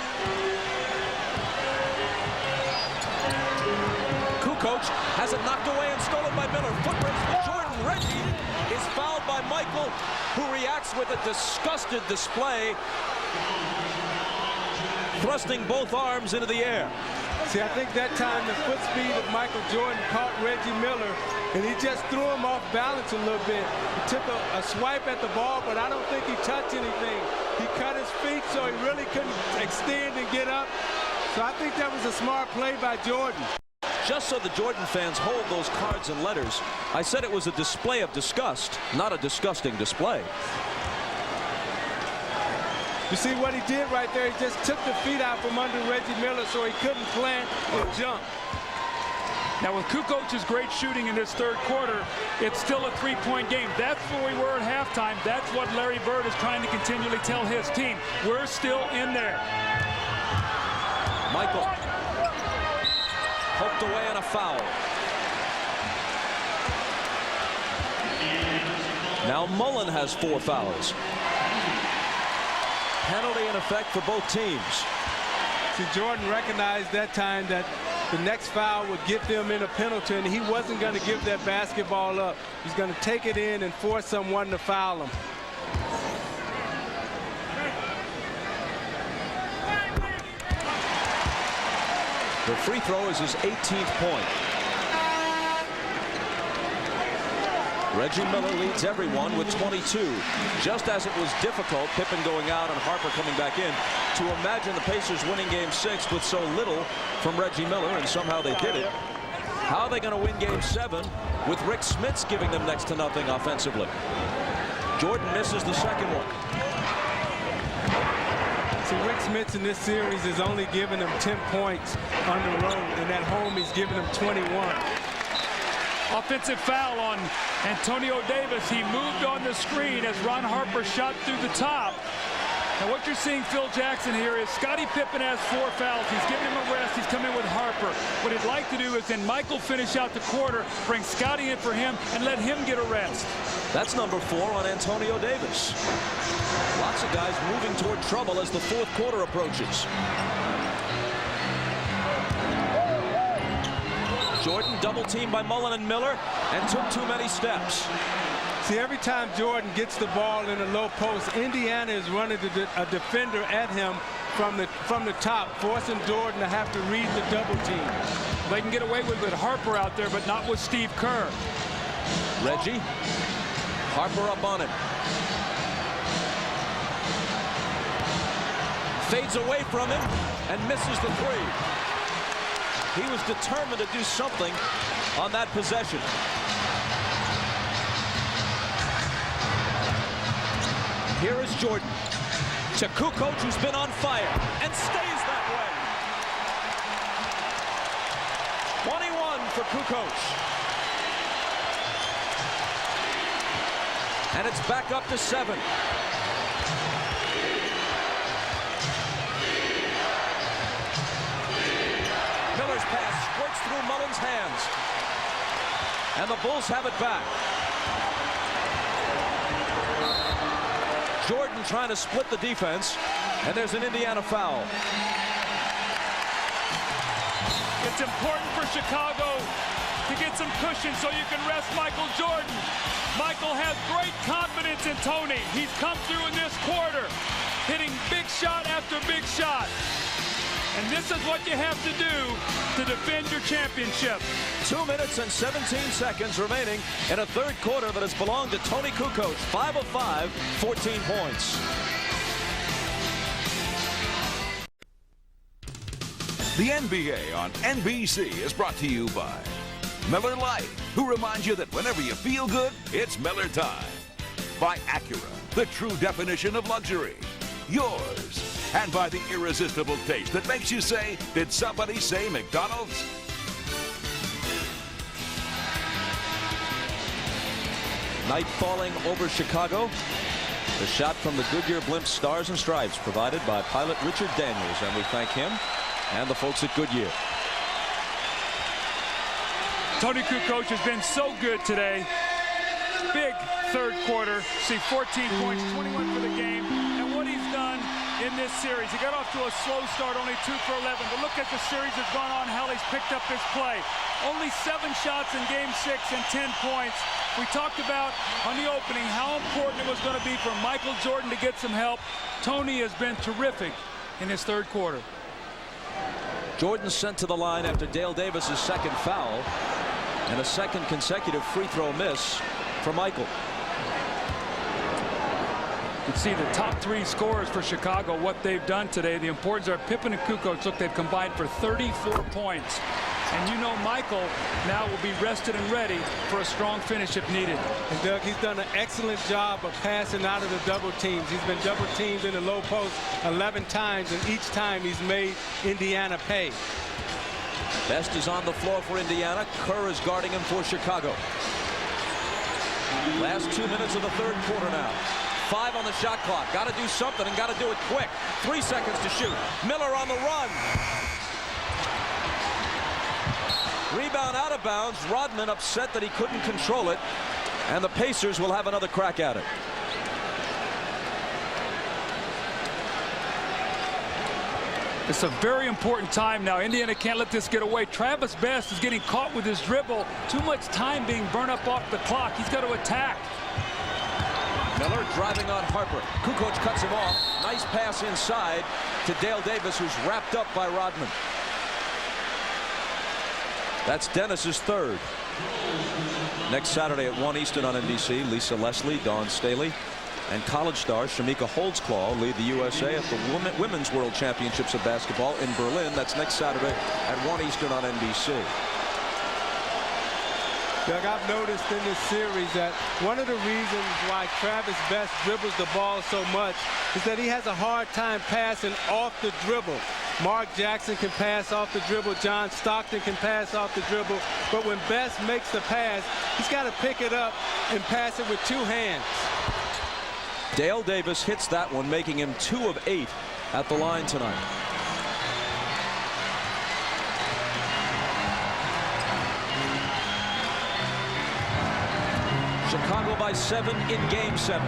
[SPEAKER 2] Kukoc has it knocked away and stolen by Miller. Foot race for Jordan. Reggie is fouled by Michael, who reacts with a disgusted display, thrusting both arms into the air.
[SPEAKER 6] See, I think that time the foot speed of Michael Jordan caught Reggie Miller, and he just threw him off balance a little bit. He took a swipe at the ball, but I don't think he touched anything. He cut his feet, so he really couldn't extend and get up. So I think that was a smart play by Jordan.
[SPEAKER 2] Just so the Jordan fans hold those cards and letters, I said it was a display of disgust, not a disgusting display.
[SPEAKER 6] You see what he did right there? He just took the feet out from under Reggie Miller so he couldn't plant or jump.
[SPEAKER 5] Now with Kukoc's great shooting in this 3rd quarter, it's still a 3-point game. That's where we were at halftime. That's what Larry Bird is trying to continually tell his team. We're still in there.
[SPEAKER 2] Michael poked away on a foul. Now Mullen has 4 fouls. Penalty in effect for both teams.
[SPEAKER 6] See, Jordan recognized that time that the next foul would get them in a penalty, and he wasn't going to give that basketball up. He's going to take it in and force someone to foul him.
[SPEAKER 2] The free throw is his 18th point. Reggie Miller leads everyone with 22. Just as it was difficult, Pippen going out and Harper coming back in, to imagine the Pacers winning Game 6 with so little from Reggie Miller, and somehow they did it. How are they going to win Game 7 with Rick Smits giving them next to nothing offensively? Jordan misses the second one.
[SPEAKER 6] So Rick Smith in this series is only giving him 10 points on the road, and at home he's giving him 21.
[SPEAKER 5] Offensive foul on Antonio Davis. He moved on the screen as Ron Harper shot through the top. Now what you're seeing, Phil Jackson, here is Scottie Pippen has 4 fouls. He's giving him a rest. He's coming with Harper. What he'd like to do is then Michael finish out the quarter, bring Scottie in for him, and let him get a rest.
[SPEAKER 2] That's number 4 on Antonio Davis. Lots of guys moving toward trouble as the fourth quarter approaches. Jordan double teamed by Mullen and Miller and took too many steps.
[SPEAKER 6] See, every time Jordan gets the ball in a low post, Indiana is running a defender at him from the top, forcing Jordan to have to read the double team.
[SPEAKER 5] They can get away with Harper out there, but not with Steve Kerr.
[SPEAKER 2] Reggie, Harper up on him. Fades away from him and misses the 3. He was determined to do something on that possession. Here is Jordan to Kukoc, who's been on fire and stays that way. 21 for Kukoc. And it's back up to 7. Miller's pass squirts through Mullen's hands. And the Bulls have it back. Jordan trying to split the defense, and there's an Indiana foul.
[SPEAKER 5] It's important for Chicago to get some cushion so you can rest Michael Jordan. Michael has great confidence in Tony. He's come through in this quarter, hitting big shot after big shot. And this is what you have to do to defend your championship.
[SPEAKER 2] 2 minutes and 17 seconds remaining in a third quarter that has belonged to Tony Kukoc. 5 of 5, 14 points.
[SPEAKER 1] The NBA on NBC is brought to you by Miller Lite, who reminds you that whenever you feel good, it's Miller time. By Acura, the true definition of luxury. Yours. And by the irresistible taste that makes you say, did somebody say McDonald's?
[SPEAKER 2] Night falling over Chicago. The shot from the Goodyear Blimp Stars and Stripes provided by pilot Richard Daniels, and we thank him and the folks at Goodyear.
[SPEAKER 5] Tony Kukoc has been so good today. Big third quarter. See 14 points, 21 for the game. And what he's done in this series. He got off to a slow start, only 2 for 11. But look at the series that's gone on, how he's picked up his play. Only 7 shots in game 6 and 10 points. We talked about on the opening how important it was going to be for Michael Jordan to get some help. Tony has been terrific in his third quarter.
[SPEAKER 2] Jordan sent to the line after Dale Davis's second foul and a second consecutive free throw miss for Michael.
[SPEAKER 5] You can see the top 3 scorers for Chicago, what they've done today. The importance of Pippen and Kukoc. Look, they've combined for 34 points. And you know Michael now will be rested and ready for a strong finish if needed.
[SPEAKER 6] And Doug, he's done an excellent job of passing out of the double teams. He's been double teamed in the low post 11 times, and each time he's made Indiana pay.
[SPEAKER 2] Best is on the floor for Indiana. Kerr is guarding him for Chicago. Last 2 minutes of the third quarter now. 5 on the shot clock. Got to do something and got to do it quick. 3 seconds to shoot. Miller on the run. Rebound out of bounds. Rodman upset that he couldn't control it. And the Pacers will have another crack at it.
[SPEAKER 5] It's a very important time now. Indiana can't let this get away. Travis Best is getting caught with his dribble. Too much time being burned up off the clock. He's got to attack.
[SPEAKER 2] Miller driving on Harper. Kukoc cuts him off. Nice pass inside to Dale Davis, who's wrapped up by Rodman. That's Dennis's third. Next Saturday at 1 Eastern on NBC, Lisa Leslie, Dawn Staley, and college star Shamika Holtzclaw lead the USA at the Women's World Championships of Basketball in Berlin. That's next Saturday at 1 Eastern on NBC.
[SPEAKER 6] Doug, I've noticed in this series that one of the reasons why Travis Best dribbles the ball so much is that he has a hard time passing off the dribble. Mark Jackson can pass off the dribble. John Stockton can pass off the dribble. But when Best makes the pass, he's got to pick it up and pass it with two hands.
[SPEAKER 2] Dale Davis hits that one, making him 2 of 8 at the line tonight. Chicago by 7 in Game 7.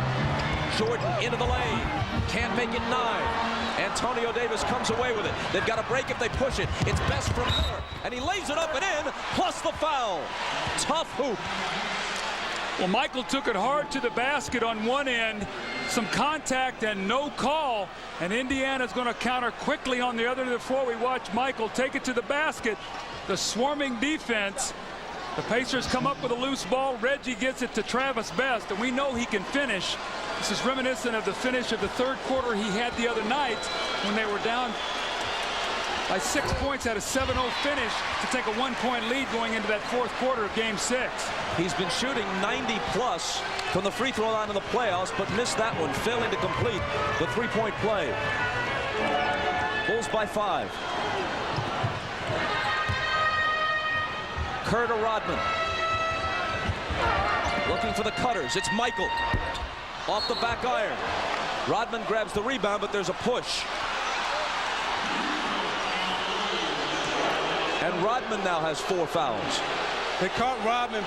[SPEAKER 2] Jordan into the lane. Can't make it 9. Antonio Davis comes away with it. They've got a break if they push it. It's Best from Miller. And he lays it up and in, plus the foul. Tough hoop.
[SPEAKER 5] Well, Michael took it hard to the basket on one end. Some contact and no call. And Indiana's going to counter quickly on the other. Before we watch Michael take it to the basket. The swarming defense. The Pacers come up with a loose ball. Reggie gets it to Travis Best, and we know he can finish. This is reminiscent of the finish of the third quarter he had the other night when they were down by 6 points, had a 7-0 finish to take a 1-point lead going into that fourth quarter of Game 6.
[SPEAKER 2] He's been shooting 90+ from the free throw line in the playoffs, but missed that one, failing to complete the three-point play. Bulls by 5. Kerr to Rodman. Looking for the cutters. It's Michael. Off the back iron. Rodman grabs the rebound, but there's a push. And Rodman now has 4 fouls.
[SPEAKER 6] They caught Rodman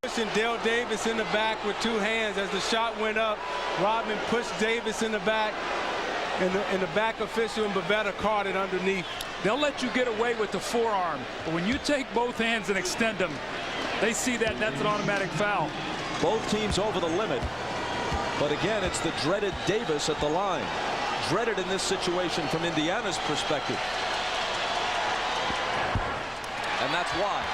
[SPEAKER 6] pushing Dale Davis in the back with 2 hands. As the shot went up, Rodman pushed Davis in the back, and the back official and Bavetta caught it underneath.
[SPEAKER 5] They'll let you get away with the forearm, but when you take both hands and extend them, they see that, and that's an automatic foul.
[SPEAKER 2] Both teams over the limit, but again, it's the dreaded Davis at the line. Dreaded in this situation from Indiana's perspective. And that's why.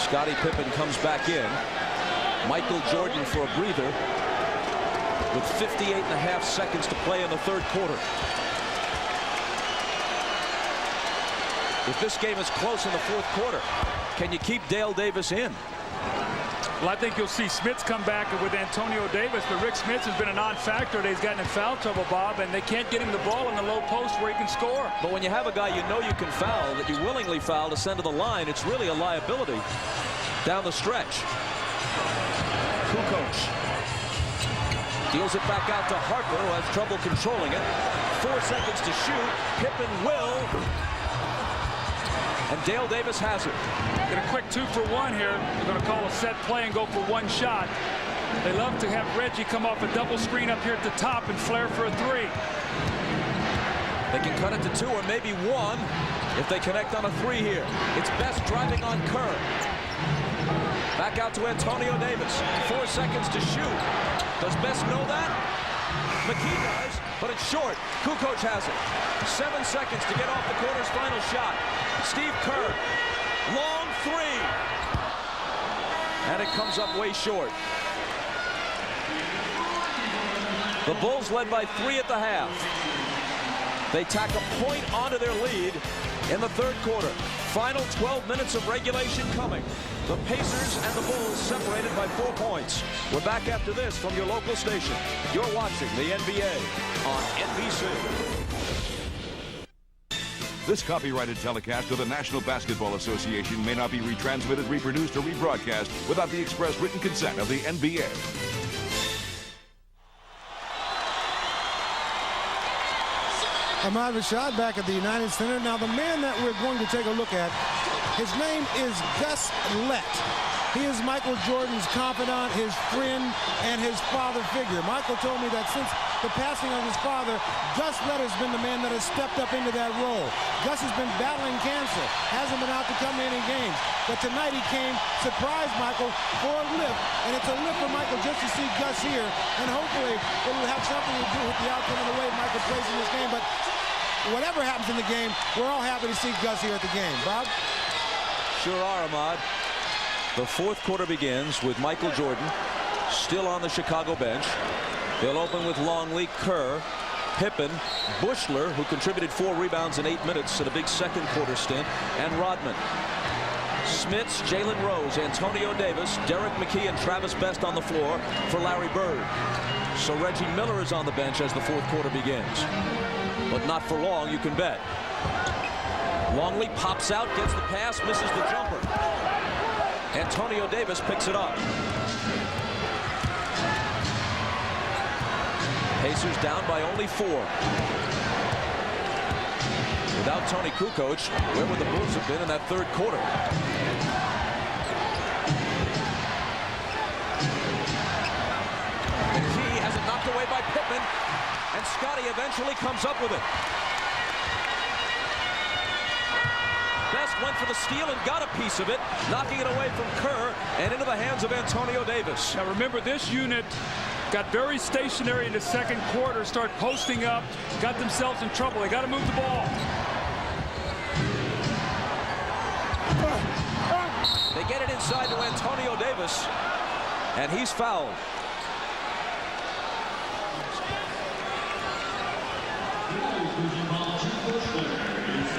[SPEAKER 2] Scottie Pippen comes back in. Michael Jordan for a breather with 58.5 seconds to play in the third quarter. If this game is close in the fourth quarter, can you keep Dale Davis in?
[SPEAKER 5] Well, I think you'll see Smits come back with Antonio Davis, but Rick Smits has been a non-factor. He's gotten in foul trouble, Bob, and they can't get him the ball in the low post where he can score.
[SPEAKER 2] But when you have a guy you know you can foul, that you willingly foul to send to the line, it's really a liability down the stretch. Kukoc deals it back out to Harper, who has trouble controlling it. 4 seconds to shoot. Pippen will. And Dale Davis has it.
[SPEAKER 5] Get a quick 2-for-1 here. They're going to call a set play and go for one shot. They love to have Reggie come off a double screen up here at the top and flare for a 3.
[SPEAKER 2] They can cut it to 2 or maybe 1 if they connect on a 3 here. It's Best driving on Kerr. Back out to Antonio Davis. 4 seconds to shoot. Does Best know that? McKee does, but it's short. Kukoc has it. 7 seconds to get off the quarter's final shot. Steve Kerr, long 3. And it comes up way short. The Bulls led by 3 at the half. They tack a point onto their lead in the third quarter. Final 12 minutes of regulation coming. The Pacers and the Bulls separated by 4 points. We're back after this from your local station. You're watching the NBA on NBC.
[SPEAKER 1] This copyrighted telecast of the National Basketball Association may not be retransmitted, reproduced, or rebroadcast without the express written consent of the NBA.
[SPEAKER 3] Ahmad Rashad back at the United Center. Now, the man that we're going to take a look at, his name is Gus Lett. He is Michael Jordan's confidant, his friend, and his father figure. Michael told me that since the passing of his father, Gus Lett has been the man that has stepped up into that role. Gus has been battling cancer, hasn't been out to come to any games. But tonight he came, surprised Michael for a lift, and it's a lift for Michael just to see Gus here, and hopefully it will have something to do with the outcome of the way Michael plays in this game. But whatever happens in the game, we're all happy to see Gus here at the game. Bob?
[SPEAKER 2] Sure are, Ahmad. The fourth quarter begins with Michael Jordan still on the Chicago bench. They'll open with Longley, Kerr, Pippen, Bushler, who contributed 4 rebounds in 8 minutes in a big second quarter stint, and Rodman. Smits, Jalen Rose, Antonio Davis, Derek McKee, and Travis Best on the floor for Larry Bird. So Reggie Miller is on the bench as the fourth quarter begins. But not for long, you can bet. Longley pops out, gets the pass, misses the jumper. Antonio Davis picks it up. Pacers down by only 4. Without Tony Kukoc, where would the Bulls have been in that third quarter? McKee has it knocked away by Pippen, and Scotty eventually comes up with it. Best went for the steal and got a piece of it, knocking it away from Kerr and into the hands of Antonio Davis.
[SPEAKER 5] Now remember, this unit got very stationary in the second quarter, start posting up, got themselves in trouble. They got to move the ball.
[SPEAKER 2] They get it inside to Antonio Davis, and he's fouled.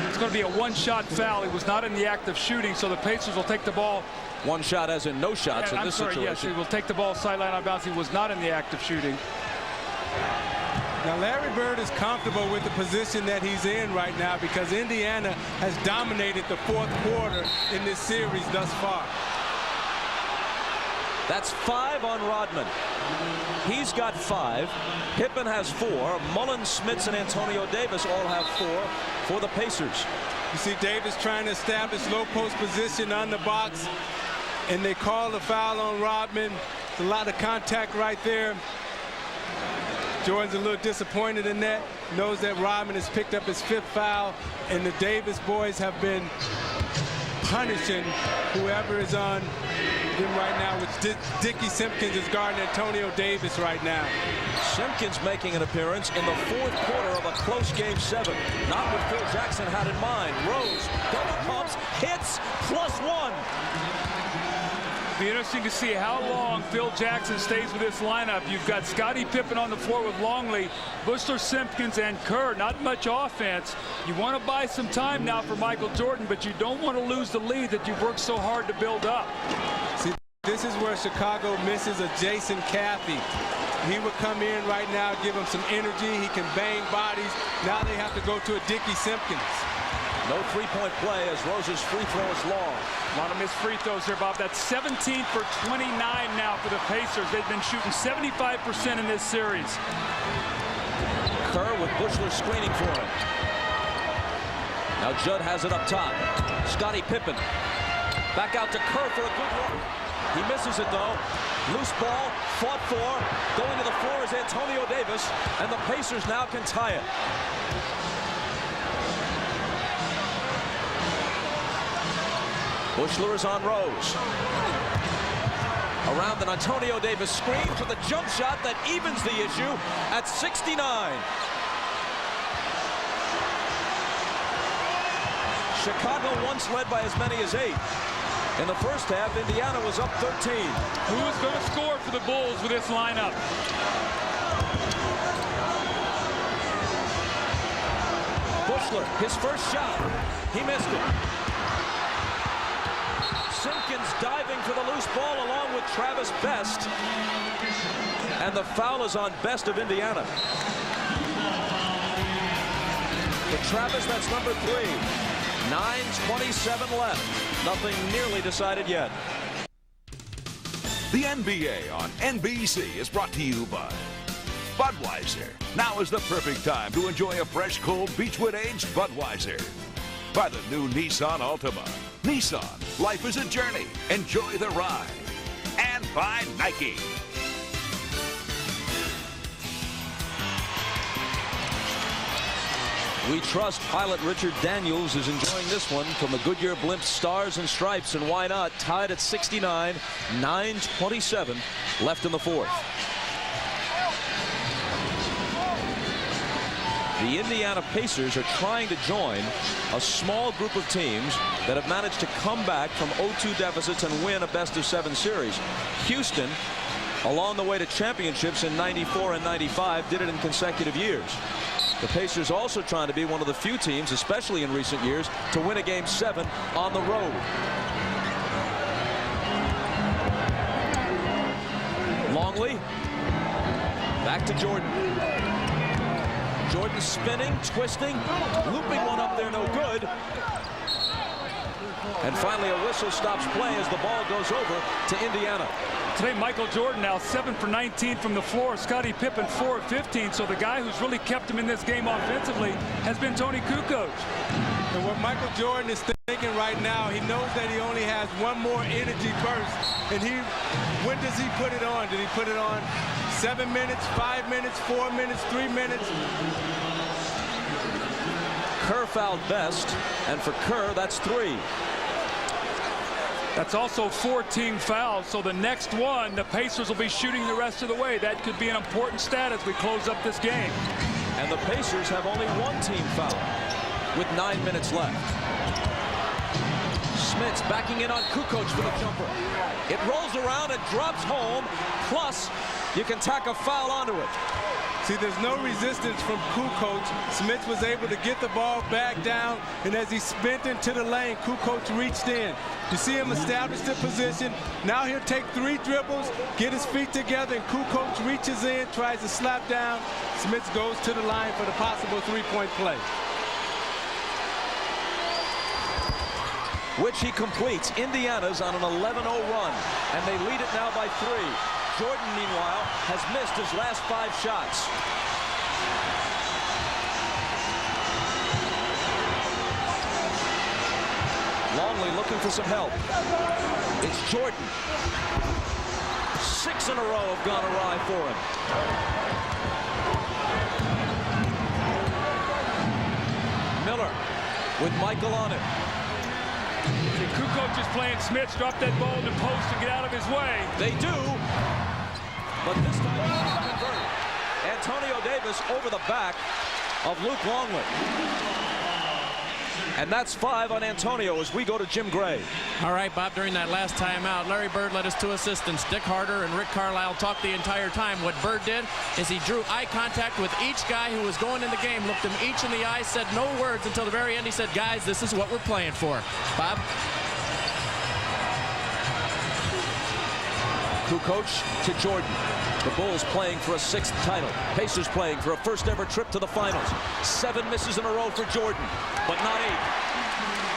[SPEAKER 5] It's going to be a one-shot foul. He was not in the act of shooting, so the Pacers will take the ball.
[SPEAKER 2] One shot as in no shots in this situation.
[SPEAKER 5] Yes, he will take the ball sideline out of bounds. He was not in the act of shooting.
[SPEAKER 6] Now Larry Bird is comfortable with the position that he's in right now because Indiana has dominated the fourth quarter in this series thus far.
[SPEAKER 2] That's 5 on Rodman. He's got 5. Pippen has 4. Mullins, Smits, and Antonio Davis all have 4 for the Pacers.
[SPEAKER 6] You see Davis trying to establish low post position on the box, and they call the foul on Rodman. It's a lot of contact right there. Jordan's a little disappointed in that. Knows that Rodman has picked up his 5th foul, and the Davis boys have been punishing whoever is on them right now, which Dickie Simpkins is guarding Antonio Davis right now.
[SPEAKER 2] Simpkins making an appearance in the fourth quarter of a close game 7. Not what Phil Jackson had in mind. Rose double pumps, hits, +1.
[SPEAKER 5] Be interesting to see how long Phil Jackson stays with this lineup. You've got Scottie Pippen on the floor with Longley, Bushler, Simpkins, and Kerr. Not much offense. You want to buy some time now for Michael Jordan, but you don't want to lose the lead that you've worked so hard to build up.
[SPEAKER 6] See, this is where Chicago misses a Jason Caffey. He would come in right now, give him some energy. He can bang bodies. Now they have to go to a Dickie Simpkins.
[SPEAKER 2] No three-point play as Rose's free throw is long.
[SPEAKER 5] A lot of missed free throws here, Bob. That's 17 for 29 now for the Pacers. They've been shooting 75% in this series.
[SPEAKER 2] Kerr with Bushler screening for him. Now Judd has it up top. Scottie Pippen. Back out to Kerr for a good look. He misses it though. Loose ball, fought for. Going to the floor is Antonio Davis, and the Pacers now can tie it. Bushler is on Rose. Around an Antonio Davis screen for the jump shot that evens the issue at 69. Chicago once led by as many as 8. In the first half, Indiana was up 13.
[SPEAKER 5] Who is going to score for the Bulls with this lineup?
[SPEAKER 2] Bushler, his first shot. He missed it. Simpkins diving for the loose ball along with Travis Best. And the foul is on Best of Indiana. For Travis, that's number 3. 9:27 left. Nothing nearly decided yet.
[SPEAKER 1] The NBA on NBC is brought to you by Budweiser. Now is the perfect time to enjoy a fresh, cold Beechwood aged Budweiser. By the new Nissan Altima. Nissan, life is a journey. Enjoy the ride. And by Nike.
[SPEAKER 2] We trust pilot Richard Daniels is enjoying this one from the Goodyear Blimp Stars and Stripes, and why not? Tied at 69, 9:27 left in the fourth. The Indiana Pacers are trying to join a small group of teams that have managed to come back from 0-2 deficits and win a best-of-7 series. Houston along the way to championships in '94 and '95, did it in consecutive years. The Pacers also trying to be one of the few teams, especially in recent years, to win a Game 7 on the road. Longley, back to Jordan. Jordan spinning, twisting, looping one up there, no good. And finally a whistle stops play as the ball goes over to Indiana.
[SPEAKER 5] Today, Michael Jordan now 7 for 19 from the floor. Scottie Pippen 4 of 15. So the guy who's really kept him in this game offensively has been Tony Kukoc.
[SPEAKER 6] And what Michael Jordan is thinking right now, he knows that he only has one more energy burst. And when does he put it on? Did he put it on 7 minutes, 5 minutes, 4 minutes, 3 minutes?
[SPEAKER 2] Kerr fouled best, and for Kerr, that's 3.
[SPEAKER 5] That's also 14 fouls, so the next one, the Pacers will be shooting the rest of the way. That could be an important stat as we close up this game.
[SPEAKER 2] And the Pacers have only one team foul with 9 minutes left. Smits backing in on Kukoc for the jumper. It rolls around and drops home, plus you can tack a foul onto it.
[SPEAKER 6] See, there's no resistance from Kukoc. Smits was able to get the ball back down, and as he spent into the lane, Kukoc reached in. You see him establish the position. Now he'll take 3 dribbles, get his feet together, and Kukoc reaches in, tries to slap down. Smits goes to the line for the possible 3-point play.
[SPEAKER 2] Which he completes. Indiana's on an 11-0 run, and they lead it now by 3. Jordan, meanwhile, has missed his last 5 shots. Longley looking for some help. It's Jordan. 6 in a row have gone awry for him. Miller with Michael on it.
[SPEAKER 5] Kukoc is playing Smits, drop that ball in the post and get out of his way.
[SPEAKER 2] They do, but this time he can't convert. Antonio Davis over the back of Luke Longley. And that's 5 on Antonio as we go to Jim Gray.
[SPEAKER 4] All right, Bob, during that last timeout, Larry Bird led his 2 assistants. Dick Harder and Rick Carlisle talked the entire time. What Bird did is he drew eye contact with each guy who was going in the game, looked them each in the eye, said no words until the very end. He said, guys, this is what we're playing for. Bob?
[SPEAKER 2] Kukoc to Jordan. The Bulls playing for a 6th title. Pacers playing for a first-ever trip to the finals. 7 misses in a row for Jordan, but not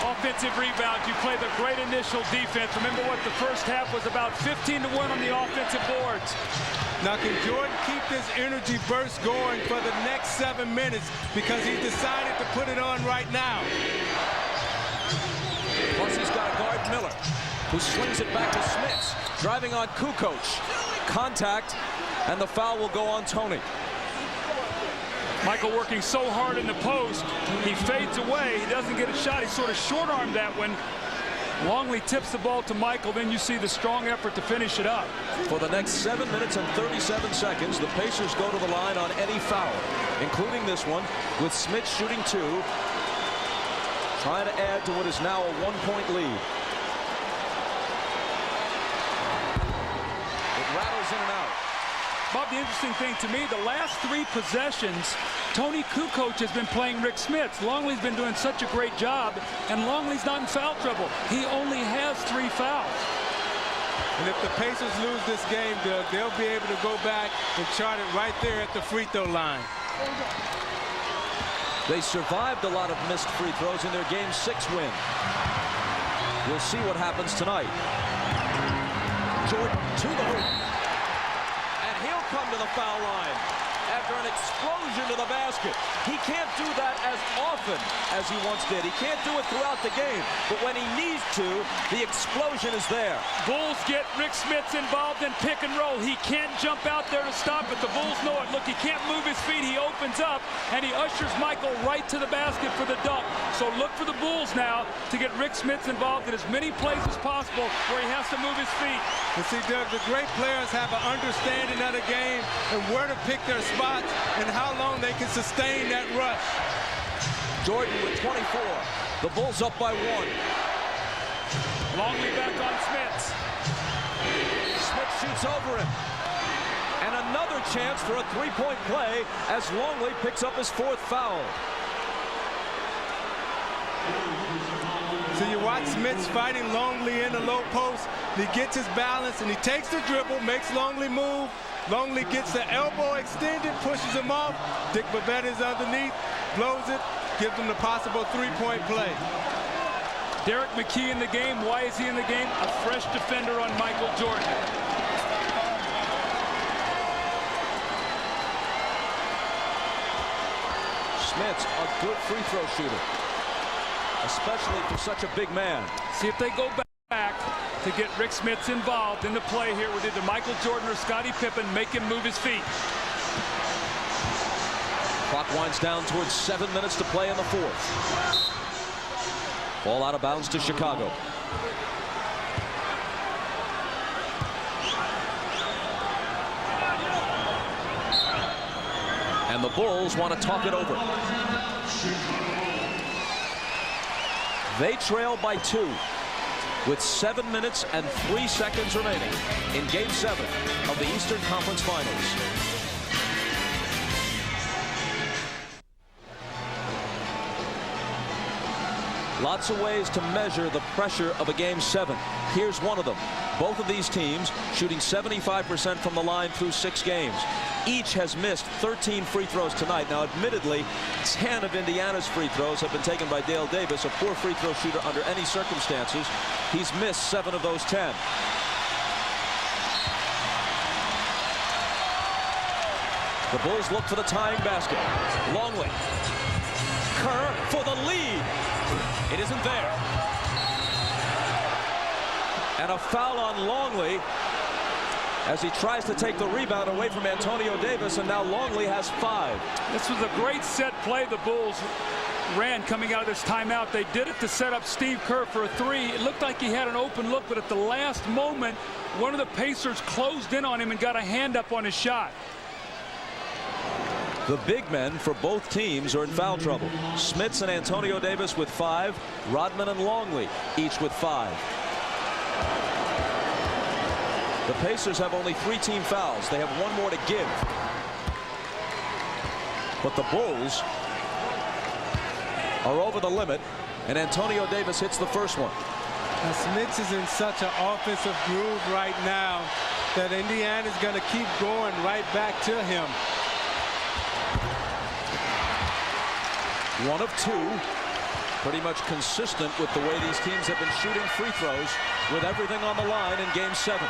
[SPEAKER 2] 8.
[SPEAKER 5] Offensive rebounds. You play the great initial defense. Remember what the first half was about, 15-1 on the offensive boards.
[SPEAKER 6] Now, can Jordan keep this energy burst going for the next 7 minutes? Because he decided to put it on right now.
[SPEAKER 2] Plus, he's got to guard Miller, who swings it back to Smits. Driving on Kukoc. Contact, and the foul will go on Tony.
[SPEAKER 5] Michael working so hard in the post. He fades away. He doesn't get a shot. He sort of short-armed that one. Longley tips the ball to Michael. Then you see the strong effort to finish it up.
[SPEAKER 2] For the next 7 minutes and 37 seconds, the Pacers go to the line on any foul, including this one, with Smits shooting 2, trying to add to what is now a 1-point lead. Rattles in and out.
[SPEAKER 5] Bob, the interesting thing to me, the last 3 possessions, Tony Kukoc has been playing Rick Smits. Longley's been doing such a great job, and Longley's not in foul trouble. He only has 3 fouls.
[SPEAKER 6] And if the Pacers lose this game, they'll be able to go back and chart it right there at the free throw line.
[SPEAKER 2] They survived a lot of missed free throws in their Game 6 win. We'll see what happens tonight. Jordan to the hoop. And he'll come to the foul line after an explosion to the basket. He can't do that as often as he once did. He can't do it throughout the game. But when he needs to, the explosion is there.
[SPEAKER 5] Bulls get Rick Smits involved in pick and roll. He can't jump out there to stop it. The Bulls know it. Look, he can't move his feet. He opens up, and he ushers Michael right to the basket for the dunk. So look for the Bulls now to get Rick Smits involved in as many plays as possible where he has to move his feet.
[SPEAKER 6] And see, Doug, the great players have an understanding of the game and where to pick their spots and how long they can sustain that rush.
[SPEAKER 2] Jordan with 24. The Bulls up by 1.
[SPEAKER 5] Longley back on Smits.
[SPEAKER 2] Smits shoots over him. And another chance for a three-point play as Longley picks up his 4th foul.
[SPEAKER 6] So you watch Smits fighting Longley in the low post. He gets his balance and he takes the dribble, makes Longley move. Longley gets the elbow extended, pushes him off. Dick Babette is underneath, blows it, gives him the possible three-point play.
[SPEAKER 5] Derek McKee in the game. Why is he in the game? A fresh defender on Michael Jordan.
[SPEAKER 2] Smits, a good free throw shooter, especially for such a big man.
[SPEAKER 5] See if they go back to get Rick Smits involved in the play here with either Michael Jordan or Scottie Pippen, make him move his feet.
[SPEAKER 2] Clock winds down towards 7 minutes to play in the 4th. Ball out of bounds to Chicago. And the Bulls want to talk it over. They trail by 2 with 7 minutes and 3 seconds remaining in Game 7 of the Eastern Conference Finals. Lots of ways to measure the pressure of a Game 7. Here's one of them. Both of these teams shooting 75% from the line through 6 games. Each has missed 13 free throws tonight. Now, admittedly, 10 of Indiana's free throws have been taken by Dale Davis, a poor free throw shooter under any circumstances. He's missed 7 of those 10. The Bulls look for the tying basket. Longley. Kerr for the lead. It isn't there. And a foul on Longley as he tries to take the rebound away from Antonio Davis, and now Longley has 5.
[SPEAKER 5] This was a great set play the Bulls ran coming out of this timeout. They did it to set up Steve Kerr for a 3. It looked like he had an open look, but at the last moment, one of the Pacers closed in on him and got a hand up on his shot.
[SPEAKER 2] The big men for both teams are in foul trouble. Smits and Antonio Davis with 5. Rodman and Longley each with 5. The Pacers have only 3 team fouls. They have 1 more to give. But the Bulls are over the limit, and Antonio Davis hits the first one.
[SPEAKER 6] Now, Smits is in such an offensive groove right now that Indiana's going to keep going right back to him.
[SPEAKER 2] 1 of 2. Pretty much consistent with the way these teams have been shooting free throws with everything on the line in Game 7.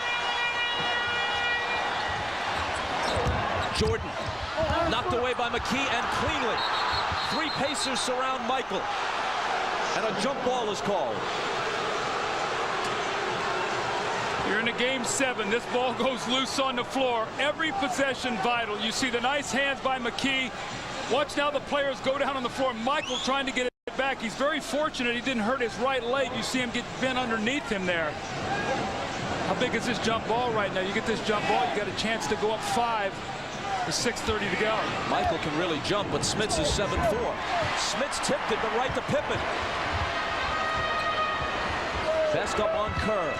[SPEAKER 2] Jordan knocked away by McKee and cleanly. 3 Pacers surround Michael. And a jump ball is called.
[SPEAKER 5] You're in a Game 7. This ball goes loose on the floor. Every possession vital. You see the nice hands by McKee. Watch now the players go down on the floor. Michael trying to get it back. He's very fortunate he didn't hurt his right leg. You see him get bent underneath him there. How big is this jump ball right now? You get this jump ball, you got a chance to go up 5 with 6:30 to go.
[SPEAKER 2] Michael can really jump, but Smits is 7-4. Smits tipped it, but right to Pippen. Best up on Kerr.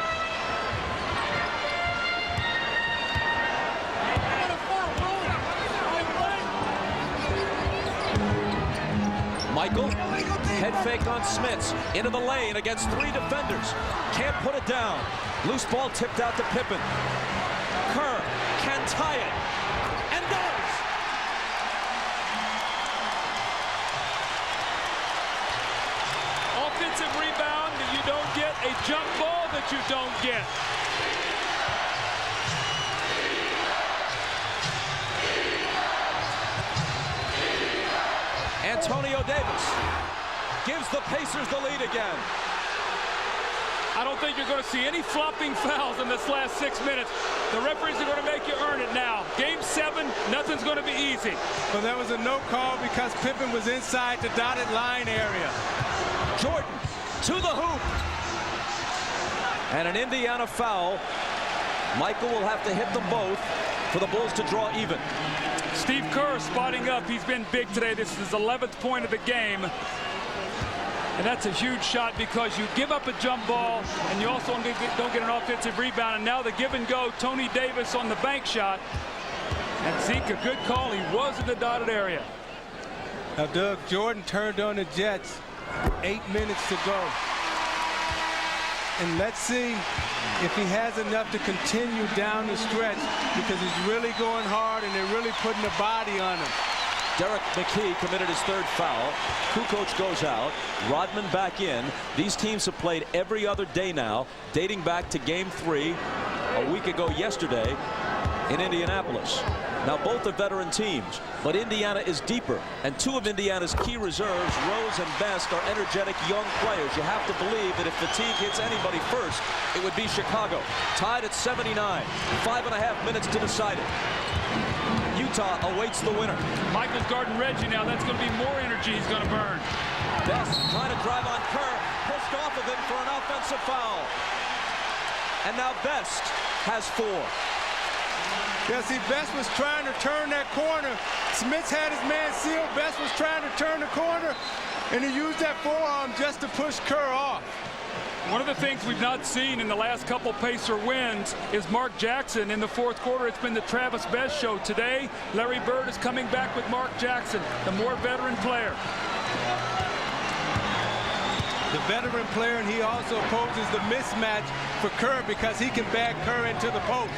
[SPEAKER 2] Michael, head fake on Smits, into the lane against 3 defenders. Can't put it down. Loose ball tipped out to Pippen. Kerr can tie it, and does.
[SPEAKER 5] Offensive rebound that you don't get, a jump ball that you don't get.
[SPEAKER 2] Antonio Davis gives the Pacers the lead again.
[SPEAKER 5] I don't think you're going to see any flopping fouls in this last 6 minutes. The referees are going to make you earn it now. Game 7, nothing's going to be easy.
[SPEAKER 6] Well, there was a no call because Pippen was inside the dotted line area.
[SPEAKER 2] Jordan to the hoop. And an Indiana foul. Michael will have to hit them both for the Bulls to draw even.
[SPEAKER 5] Steve Kerr spotting up. He's been big today. This is his 11th point of the game. And that's a huge shot because you give up a jump ball and you also don't get an offensive rebound. And now the give and go, Tony Davis on the bank shot. And Zeke, a good call. He was in the dotted area.
[SPEAKER 6] Now, Doug, Jordan turned on the Jets. 8 minutes to go. And let's see if he has enough to continue down the stretch, because he's really going hard and they're really putting the body on him.
[SPEAKER 2] Derek McKee committed his third foul. Kukoc goes out. Rodman back in. These teams have played every other day now, dating back to Game 3 a week ago yesterday in Indianapolis. Now, both are veteran teams, but Indiana is deeper, and two of Indiana's key reserves, Rose and Best, are energetic young players. You have to believe that if fatigue hits anybody first, it would be Chicago. Tied at 79. 5.5 minutes to decide it. Utah awaits the winner.
[SPEAKER 5] Michael's guarding Reggie now. That's going to be more energy he's going to burn.
[SPEAKER 2] Best trying to drive on Kerr, pushed off of him for an offensive foul. And now Best has 4.
[SPEAKER 6] Yeah, see, Best was trying to turn that corner. Smits had his man sealed. Best was trying to turn the corner, and he used that forearm just to push Kerr off.
[SPEAKER 5] One of the things we've not seen in the last couple Pacer wins is Mark Jackson in the fourth quarter. It's been the Travis Best show. Today, Larry Bird is coming back with Mark Jackson, the more veteran player.
[SPEAKER 6] The veteran player, and he also poses the mismatch for Kerr because he can bag Kerr into the post.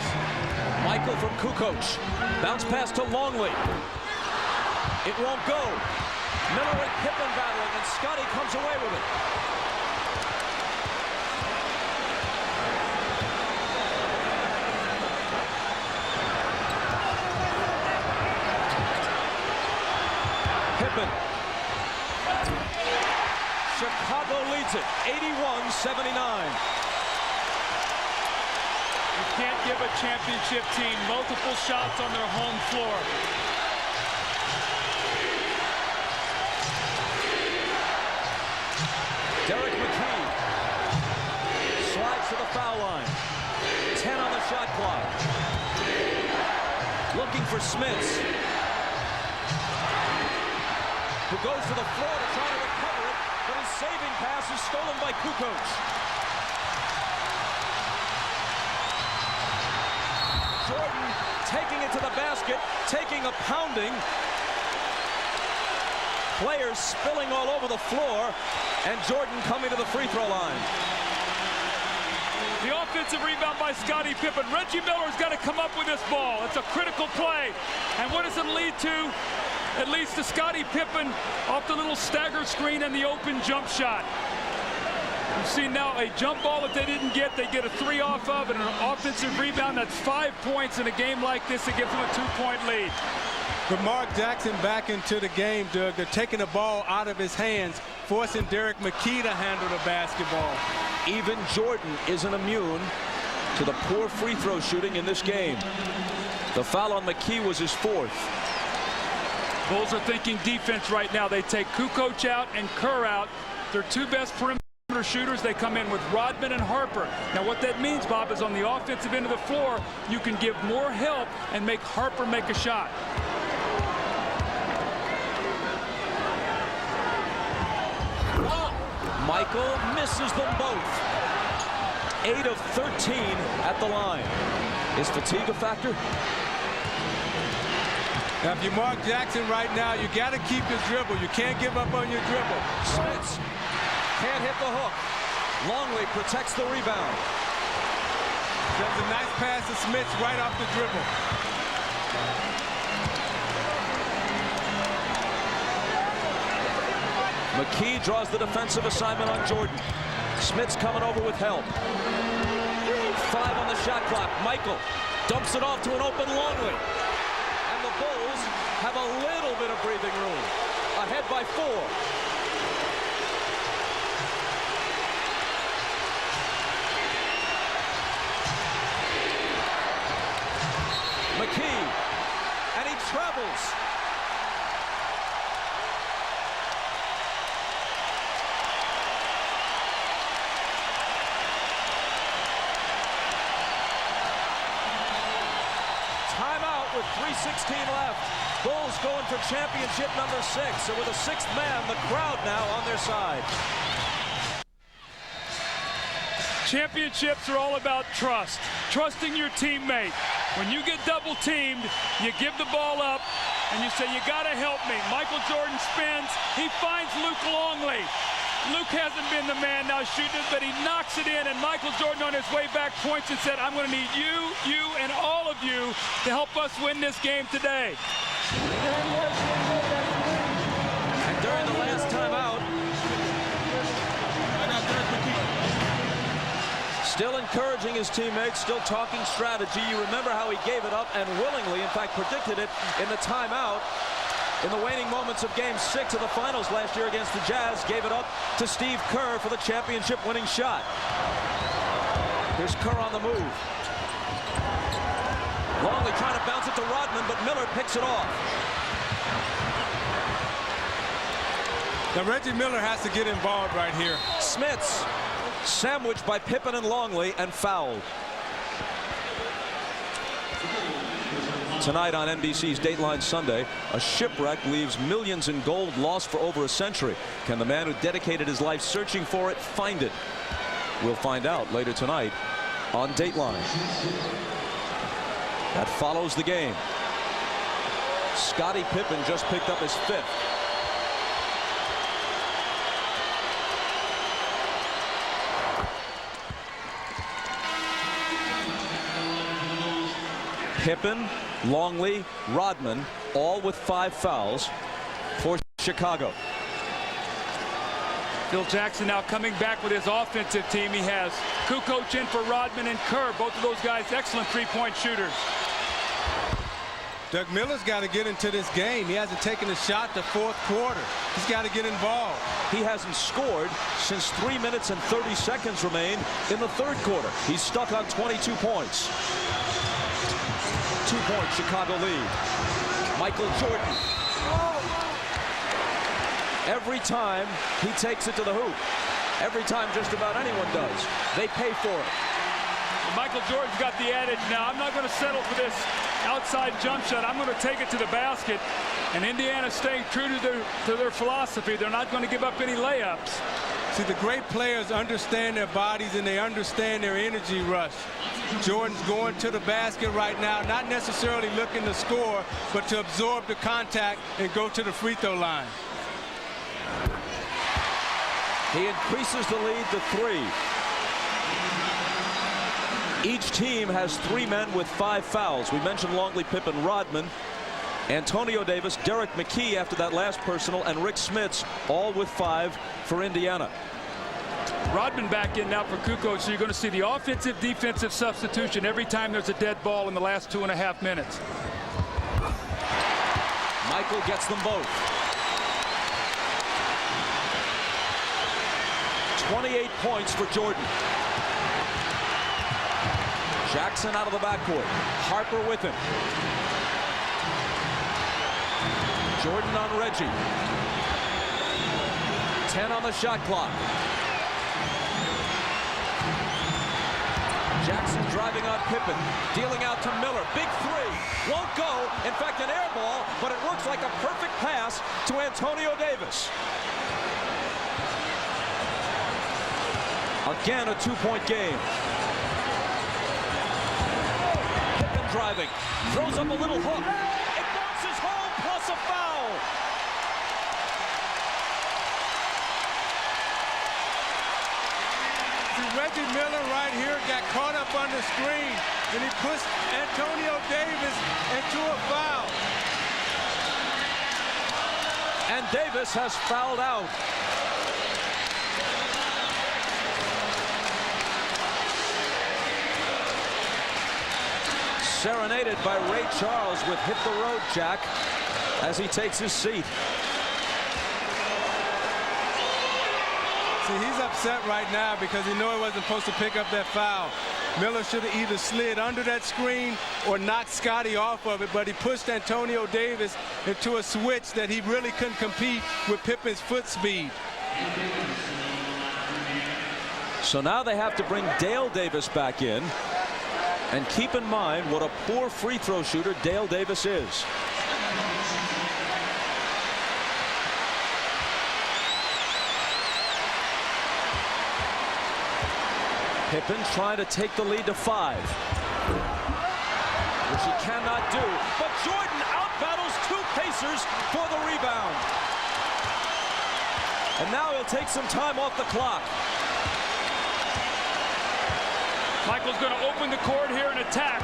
[SPEAKER 2] Michael from Kukoc. Bounce pass to Longley. It won't go. Miller and Pippen battling, and Scotty comes away with it. Pippen. Chicago leads it, 81-79.
[SPEAKER 5] You can't give a championship team multiple shots on their home floor.
[SPEAKER 2] Derek McKee slides to the foul line. 10 on the shot clock. Looking for Smits, who goes to the floor to try to recover it, but his saving pass is stolen by Kukoc. Jordan taking it to the basket, taking a pounding. Players spilling all over the floor, and Jordan coming to the free throw line.
[SPEAKER 5] The offensive rebound by Scottie Pippen. Reggie Miller's got to come up with this ball. It's a critical play. And what does it lead to? It leads to Scottie Pippen off the little stagger screen and the open jump shot. You see now a jump ball that they didn't get, they get a 3 off of, and an offensive rebound. That's 5 points in a game like this. It gives them a 2-point lead.
[SPEAKER 6] But Mark Jackson back into the game, Doug. They're taking the ball out of his hands, forcing Derek McKee to handle the basketball.
[SPEAKER 2] Even Jordan isn't immune to the poor free throw shooting in this game. The foul on McKee was his 4th.
[SPEAKER 5] Bulls are thinking defense right now. They take Kukoc out and Kerr out. Their 2 best perimeter shooters. They come in with Rodman and Harper. Now what that means, Bob, is on the offensive end of the floor, you can give more help and make Harper make a shot.
[SPEAKER 2] Michael misses them both. 8 of 13 at the line. Is fatigue a factor?
[SPEAKER 6] Now, if you're Mark Jackson right now, you got to keep your dribble. You can't give up on your dribble.
[SPEAKER 2] Smits can't hit the hook. Longley protects the rebound.
[SPEAKER 6] There's a nice pass to Smits right off the dribble.
[SPEAKER 2] McKee draws the defensive assignment on Jordan. Smits coming over with help. 5 on the shot clock. Michael dumps it off to an open Longley. And the Bulls have a little bit of breathing room. Ahead by 4. McKee, and he travels. Timeout with 3:16 left. Bulls going for championship number 6, and with a 6th man, the crowd now on their side.
[SPEAKER 5] Championships are all about trust. Trusting your teammate. When you get double teamed, you give the ball up and you say, you got to help me. Michael Jordan spins. He finds Luke Longley. Luke hasn't been the man now shooting it, but he knocks it in, and Michael Jordan on his way back points and said, I'm going to need you, and all of you to help us win this game today.
[SPEAKER 2] And during the last timeout, still encouraging his teammates, still talking strategy. You remember how he gave it up and willingly, in fact, predicted it in the timeout. In the waning moments of Game 6 of the finals last year against the Jazz, gave it up to Steve Kerr for the championship-winning shot. Here's Kerr on the move. Longley trying to bounce it to Rodman, but Miller picks it off.
[SPEAKER 6] Now Reggie Miller has to get involved right here.
[SPEAKER 2] Smits sandwiched by Pippen and Longley and fouled. Tonight on NBC's Dateline Sunday, a shipwreck leaves millions in gold lost for over a century. Can the man who dedicated his life searching for it find it? We'll find out later tonight on Dateline. That follows the game. Scottie Pippen just picked up his 5th. Pippen, Longley, Rodman, all with 5 fouls for Chicago.
[SPEAKER 5] Phil Jackson now coming back with his offensive team. He has Kukoc in for Rodman and Kerr. Both of those guys excellent three-point shooters.
[SPEAKER 6] Doug Miller's got to get into this game. He hasn't taken a shot the 4th quarter. He's got to get involved.
[SPEAKER 2] He hasn't scored since 3 minutes and 30 seconds remain in the 3rd quarter. He's stuck on 22 points. 2-point Chicago lead. Michael Jordan. Every time he takes it to the hoop. Every time just about anyone does. They pay for it.
[SPEAKER 5] Michael Jordan's got the adage now, I'm not going to settle for this outside jump shot. I'm going to take it to the basket. And Indiana staying true to their philosophy. They're not going to give up any layups.
[SPEAKER 6] See, the great players understand their bodies and they understand their energy rush. Jordan's going to the basket right now, not necessarily looking to score, but to absorb the contact and go to the free throw line.
[SPEAKER 2] He increases the lead to 3. Each team has 3 men with 5 fouls. We mentioned Longley, Pippen, Rodman, Antonio Davis, Derek McKee after that last personal, and Rick Smits, all with 5 for Indiana.
[SPEAKER 5] Rodman back in now for Kukoc, so you're going to see the offensive defensive substitution every time there's a dead ball in the last 2.5 minutes.
[SPEAKER 2] Michael gets them both. 28 points for Jordan. Jackson out of the backcourt. Harper with him. Jordan on Reggie. 10 on the shot clock. Jackson driving on Pippen, dealing out to Miller. Big 3, won't go. In fact, an air ball, but it works like a perfect pass to Antonio Davis. Again, a 2-point game. Pippen driving, throws up a little hook. It bounces home, plus a foul.
[SPEAKER 6] Reggie Miller right here got caught up on the screen, and he pushed Antonio Davis into a foul.
[SPEAKER 2] And Davis has fouled out. Serenaded by Ray Charles with Hit the Road Jack as he takes his seat.
[SPEAKER 6] See, he's upset right now because he knew he wasn't supposed to pick up that foul. Miller should have either slid under that screen or knocked Scottie off of it, but he pushed Antonio Davis into a switch that he really couldn't compete with Pippen's foot speed.
[SPEAKER 2] So now they have to bring Dale Davis back in. And keep in mind what a poor free throw shooter Dale Davis is. Pippen trying to take the lead to 5. which he cannot do. But Jordan outbattles 2 Pacers for the rebound. And now he'll take some time off the clock.
[SPEAKER 5] Michael's going to open the court here and attack.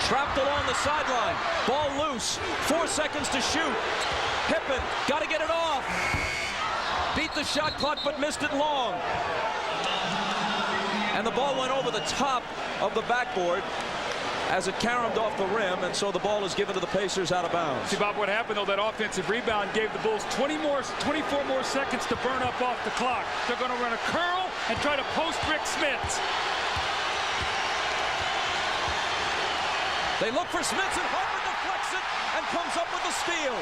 [SPEAKER 2] Trapped along the sideline. Ball loose. 4 seconds to shoot. Pippen got to get it off. Beat the shot clock but missed it long. And the ball went over the top of the backboard as it caromed off the rim, and so the ball is given to the Pacers out of bounds.
[SPEAKER 5] See, Bob, what happened, though, that offensive rebound gave the Bulls 24 more seconds to burn up off the clock. They're going to run a curl and try to post Rick Smits.
[SPEAKER 2] They look for Smits, and Harper deflects it and comes up with the steal.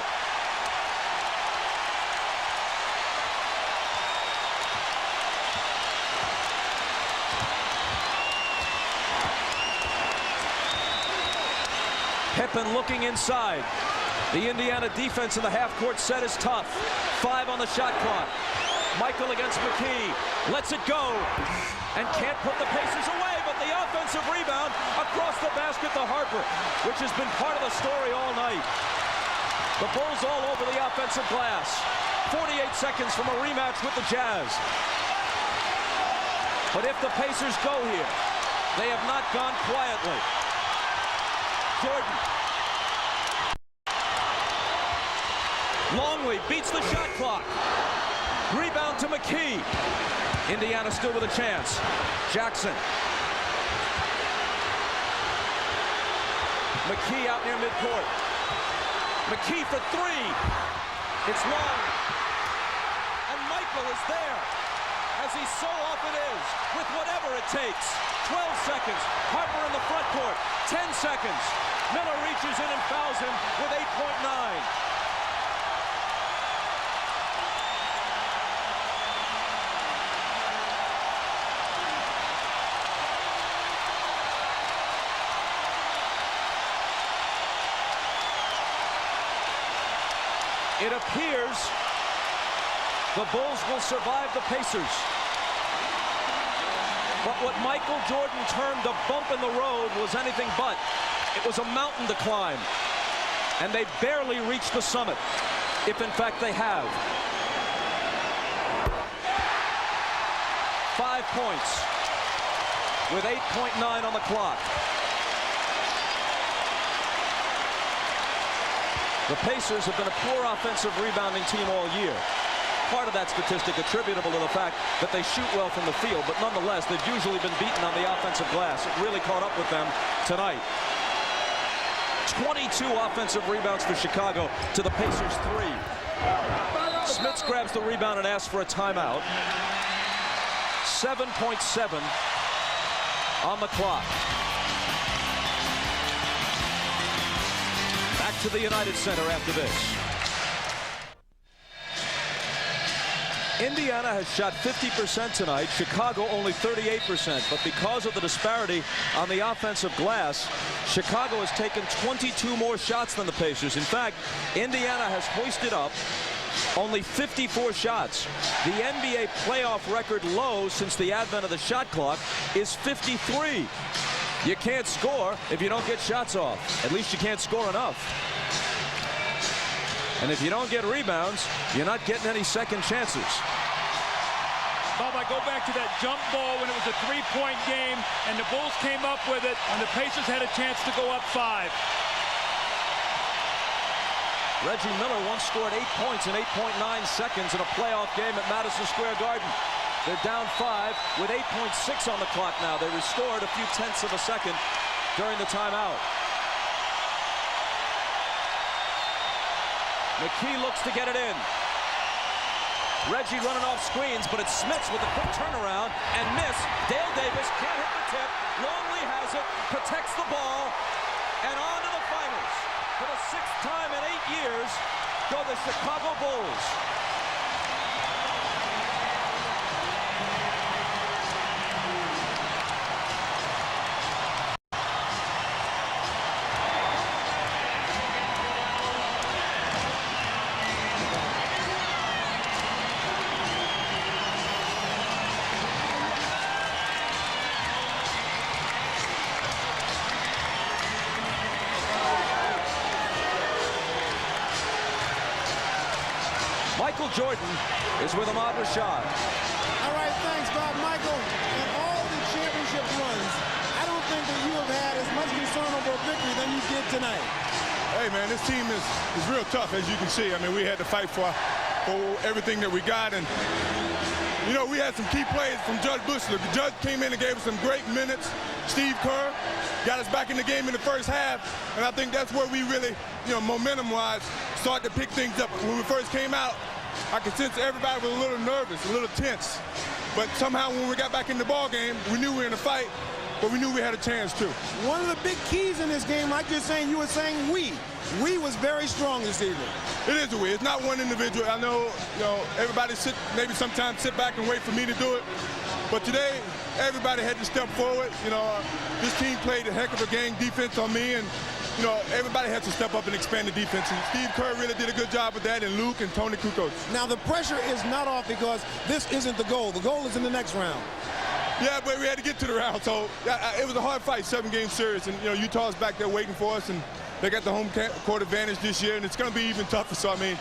[SPEAKER 2] Pippen looking inside. The Indiana defense in the half-court set is tough. 5 on the shot clock. Michael against McKee. Lets it go. And can't put the Pacers away, but the offensive rebound across the basket to Harper, which has been part of the story all night. The Bulls all over the offensive glass. 48 seconds from a rematch with the Jazz. But if the Pacers go here, they have not gone quietly. Jordan. Longley beats the shot clock. Rebound to McKee. Indiana still with a chance. Jackson. McKee out near midcourt. McKee for 3. It's long. And Michael is there, as he so often is, with whatever it takes. 12 seconds. Harper in the front court. 10 seconds. Miller reaches in and fouls him with 8.9. It appears the Bulls will survive the Pacers. But what Michael Jordan termed a bump in the road was anything but. It was a mountain to climb. And they barely reached the summit, if in fact they have. 5 points with 8.9 on the clock. The Pacers have been a poor offensive rebounding team all year. Part of that statistic attributable to the fact that they shoot well from the field, but nonetheless, they've usually been beaten on the offensive glass. It really caught up with them tonight. 22 offensive rebounds for Chicago to the Pacers 3. Smits grabs the rebound and asks for a timeout. 7.7 on the clock. Back to the United Center after this. Indiana has shot 50% tonight. Chicago only 38%. But because of the disparity on the offensive glass, Chicago has taken 22 more shots than the Pacers. In fact, Indiana has hoisted up only 54 shots. The NBA playoff record low since the advent of the shot clock is 53. You can't score if you don't get shots off. At least you can't score enough. And if you don't get rebounds, you're not getting any second chances.
[SPEAKER 5] Bob, I go back to that jump ball when it was a 3-point game, and the Bulls came up with it, and the Pacers had a chance to go up 5.
[SPEAKER 2] Reggie Miller once scored 8 points in 8.9 seconds in a playoff game at Madison Square Garden. They're down 5 with 8.6 on the clock now. They restored a few tenths of a second during the timeout. McKee looks to get it in. Reggie running off screens, but it's Smits with a quick turnaround and miss. Dale Davis can't hit the tip. Longley has it, protects the ball, and on to the finals. For the 6th time in 8 years, go the Chicago Bulls. Michael Jordan is with Ahmad Rashad.
[SPEAKER 3] All right, thanks, Bob. Michael, in all the championship runs, I don't think that you have had as much concern over a victory than you did tonight.
[SPEAKER 9] Hey, man, this team is real tough, as you can see. I mean, we had to fight for everything that we got. And, you know, we had some key plays from Judge Bushler. The Judge came in and gave us some great minutes. Steve Kerr got us back in the game in the first half. And I think that's where we really, you know, momentum-wise, started to pick things up. When we first came out, I could sense everybody was a little nervous, a little tense. But somehow when we got back in the ball game, we knew we were in a fight, but we knew we had a chance too.
[SPEAKER 3] One of the big keys in this game, like you're saying, you were saying we was very strong this evening.
[SPEAKER 9] It is a we. It's not one individual. I know, you know, everybody maybe sometimes sit back and wait for me to do it. But today, everybody had to step forward. You know, this team played a heck of a game defense on me, and you know, everybody had to step up and expand the defense. And Steve Kerr really did a good job with that, and Luke and Tony Kukoc.
[SPEAKER 3] Now, the pressure is not off because this isn't the goal. The goal is in the next round.
[SPEAKER 9] Yeah, but we had to get to the round, so it was a hard fight, 7-game series. And, you know, Utah's back there waiting for us, and they got the home court advantage this year, and it's going to be even tougher. So, I mean,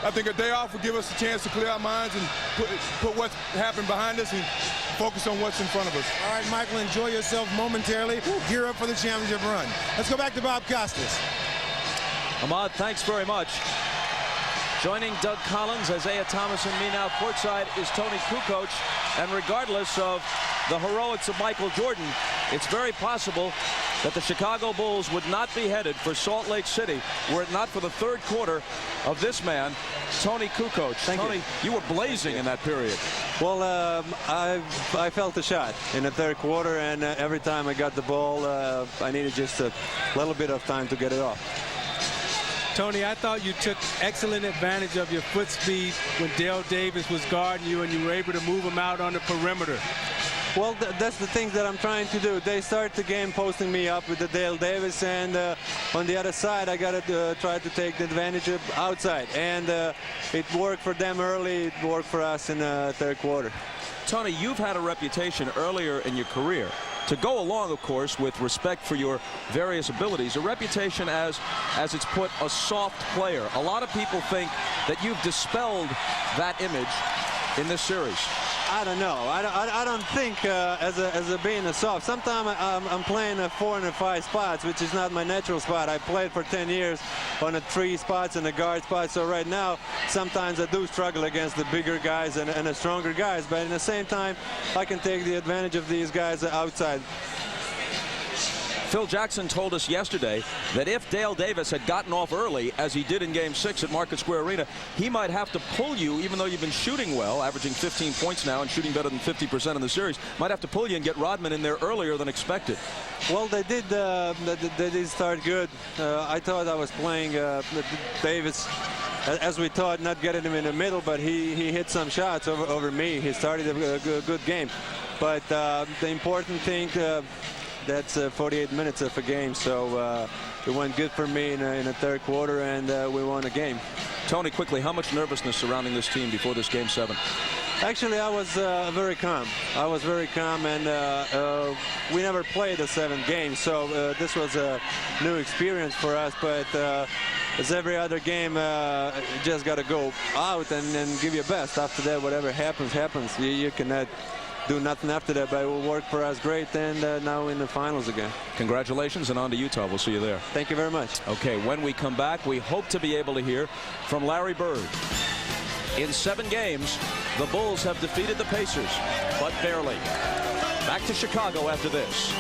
[SPEAKER 9] I think a day off will give us a chance to clear our minds and put what's happened behind us and focus on what's in front of us.
[SPEAKER 3] All right, Michael, enjoy yourself momentarily. Gear up for the championship run. Let's go back to Bob Costas.
[SPEAKER 2] Ahmad, thanks very much. Joining Doug Collins, Isaiah Thomas, and me now courtside is Tony Kukoc. And regardless of the heroics of Michael Jordan, it's very possible that the Chicago Bulls would not be headed for Salt Lake City were it not for the third quarter of this man, Tony Kukoc. Tony, you were blazing in that period.
[SPEAKER 10] Well, I felt the shot in the third quarter, and every time I got the ball, I needed just a little bit of time to get it off.
[SPEAKER 6] Tony, I thought you took excellent advantage of your foot speed when Dale Davis was guarding you, and you were able to move him out on the perimeter.
[SPEAKER 10] Well, that's the thing that I'm trying to do. They start the game posting me up with the Dale Davis, and on the other side, I got to try to take the advantage of outside. And it worked for them early. It worked for us in the third quarter.
[SPEAKER 2] Tony, you've had a reputation earlier in your career, to go along, of course, with respect for your various abilities, a reputation as it's put, a soft player. A lot of people think that you've dispelled that image in this series.
[SPEAKER 10] I don't know. I don't think as a being a soft. Sometimes I'm playing a 4 and a 5 spots, which is not my natural spot. I played for 10 years on a 3 spots and a guard spot. So right now, sometimes I do struggle against the bigger guys and the stronger guys. But at the same time, I can take the advantage of these guys outside.
[SPEAKER 2] Phil Jackson told us yesterday that if Dale Davis had gotten off early, as he did in Game 6 at Market Square Arena, he might have to pull you, even though you've been shooting well, averaging 15 points now and shooting better than 50% in the series, might have to pull you and get Rodman in there earlier than expected.
[SPEAKER 10] Well, they did start good. I thought I was playing Davis, as we thought, not getting him in the middle, but he hit some shots over me. He started a good game. But the important thing, that's 48 minutes of a game, so it went good for me in the third quarter, and we won a game.
[SPEAKER 2] Tony, quickly, how much nervousness surrounding this team before this Game 7?
[SPEAKER 10] Actually, I was very calm. I was very calm, and we never played a 7th game, so this was a new experience for us. But as every other game, you just got to go out and give your best. After that, whatever happens, happens. You cannot do nothing after that, but it will work for us great, and now in the finals again.
[SPEAKER 2] Congratulations, and on to Utah. We'll see you there.
[SPEAKER 10] Thank you very much.
[SPEAKER 2] Okay, when we come back, we hope to be able to hear from Larry Bird. In 7 games, the Bulls have defeated the Pacers, but barely. Back to Chicago after this.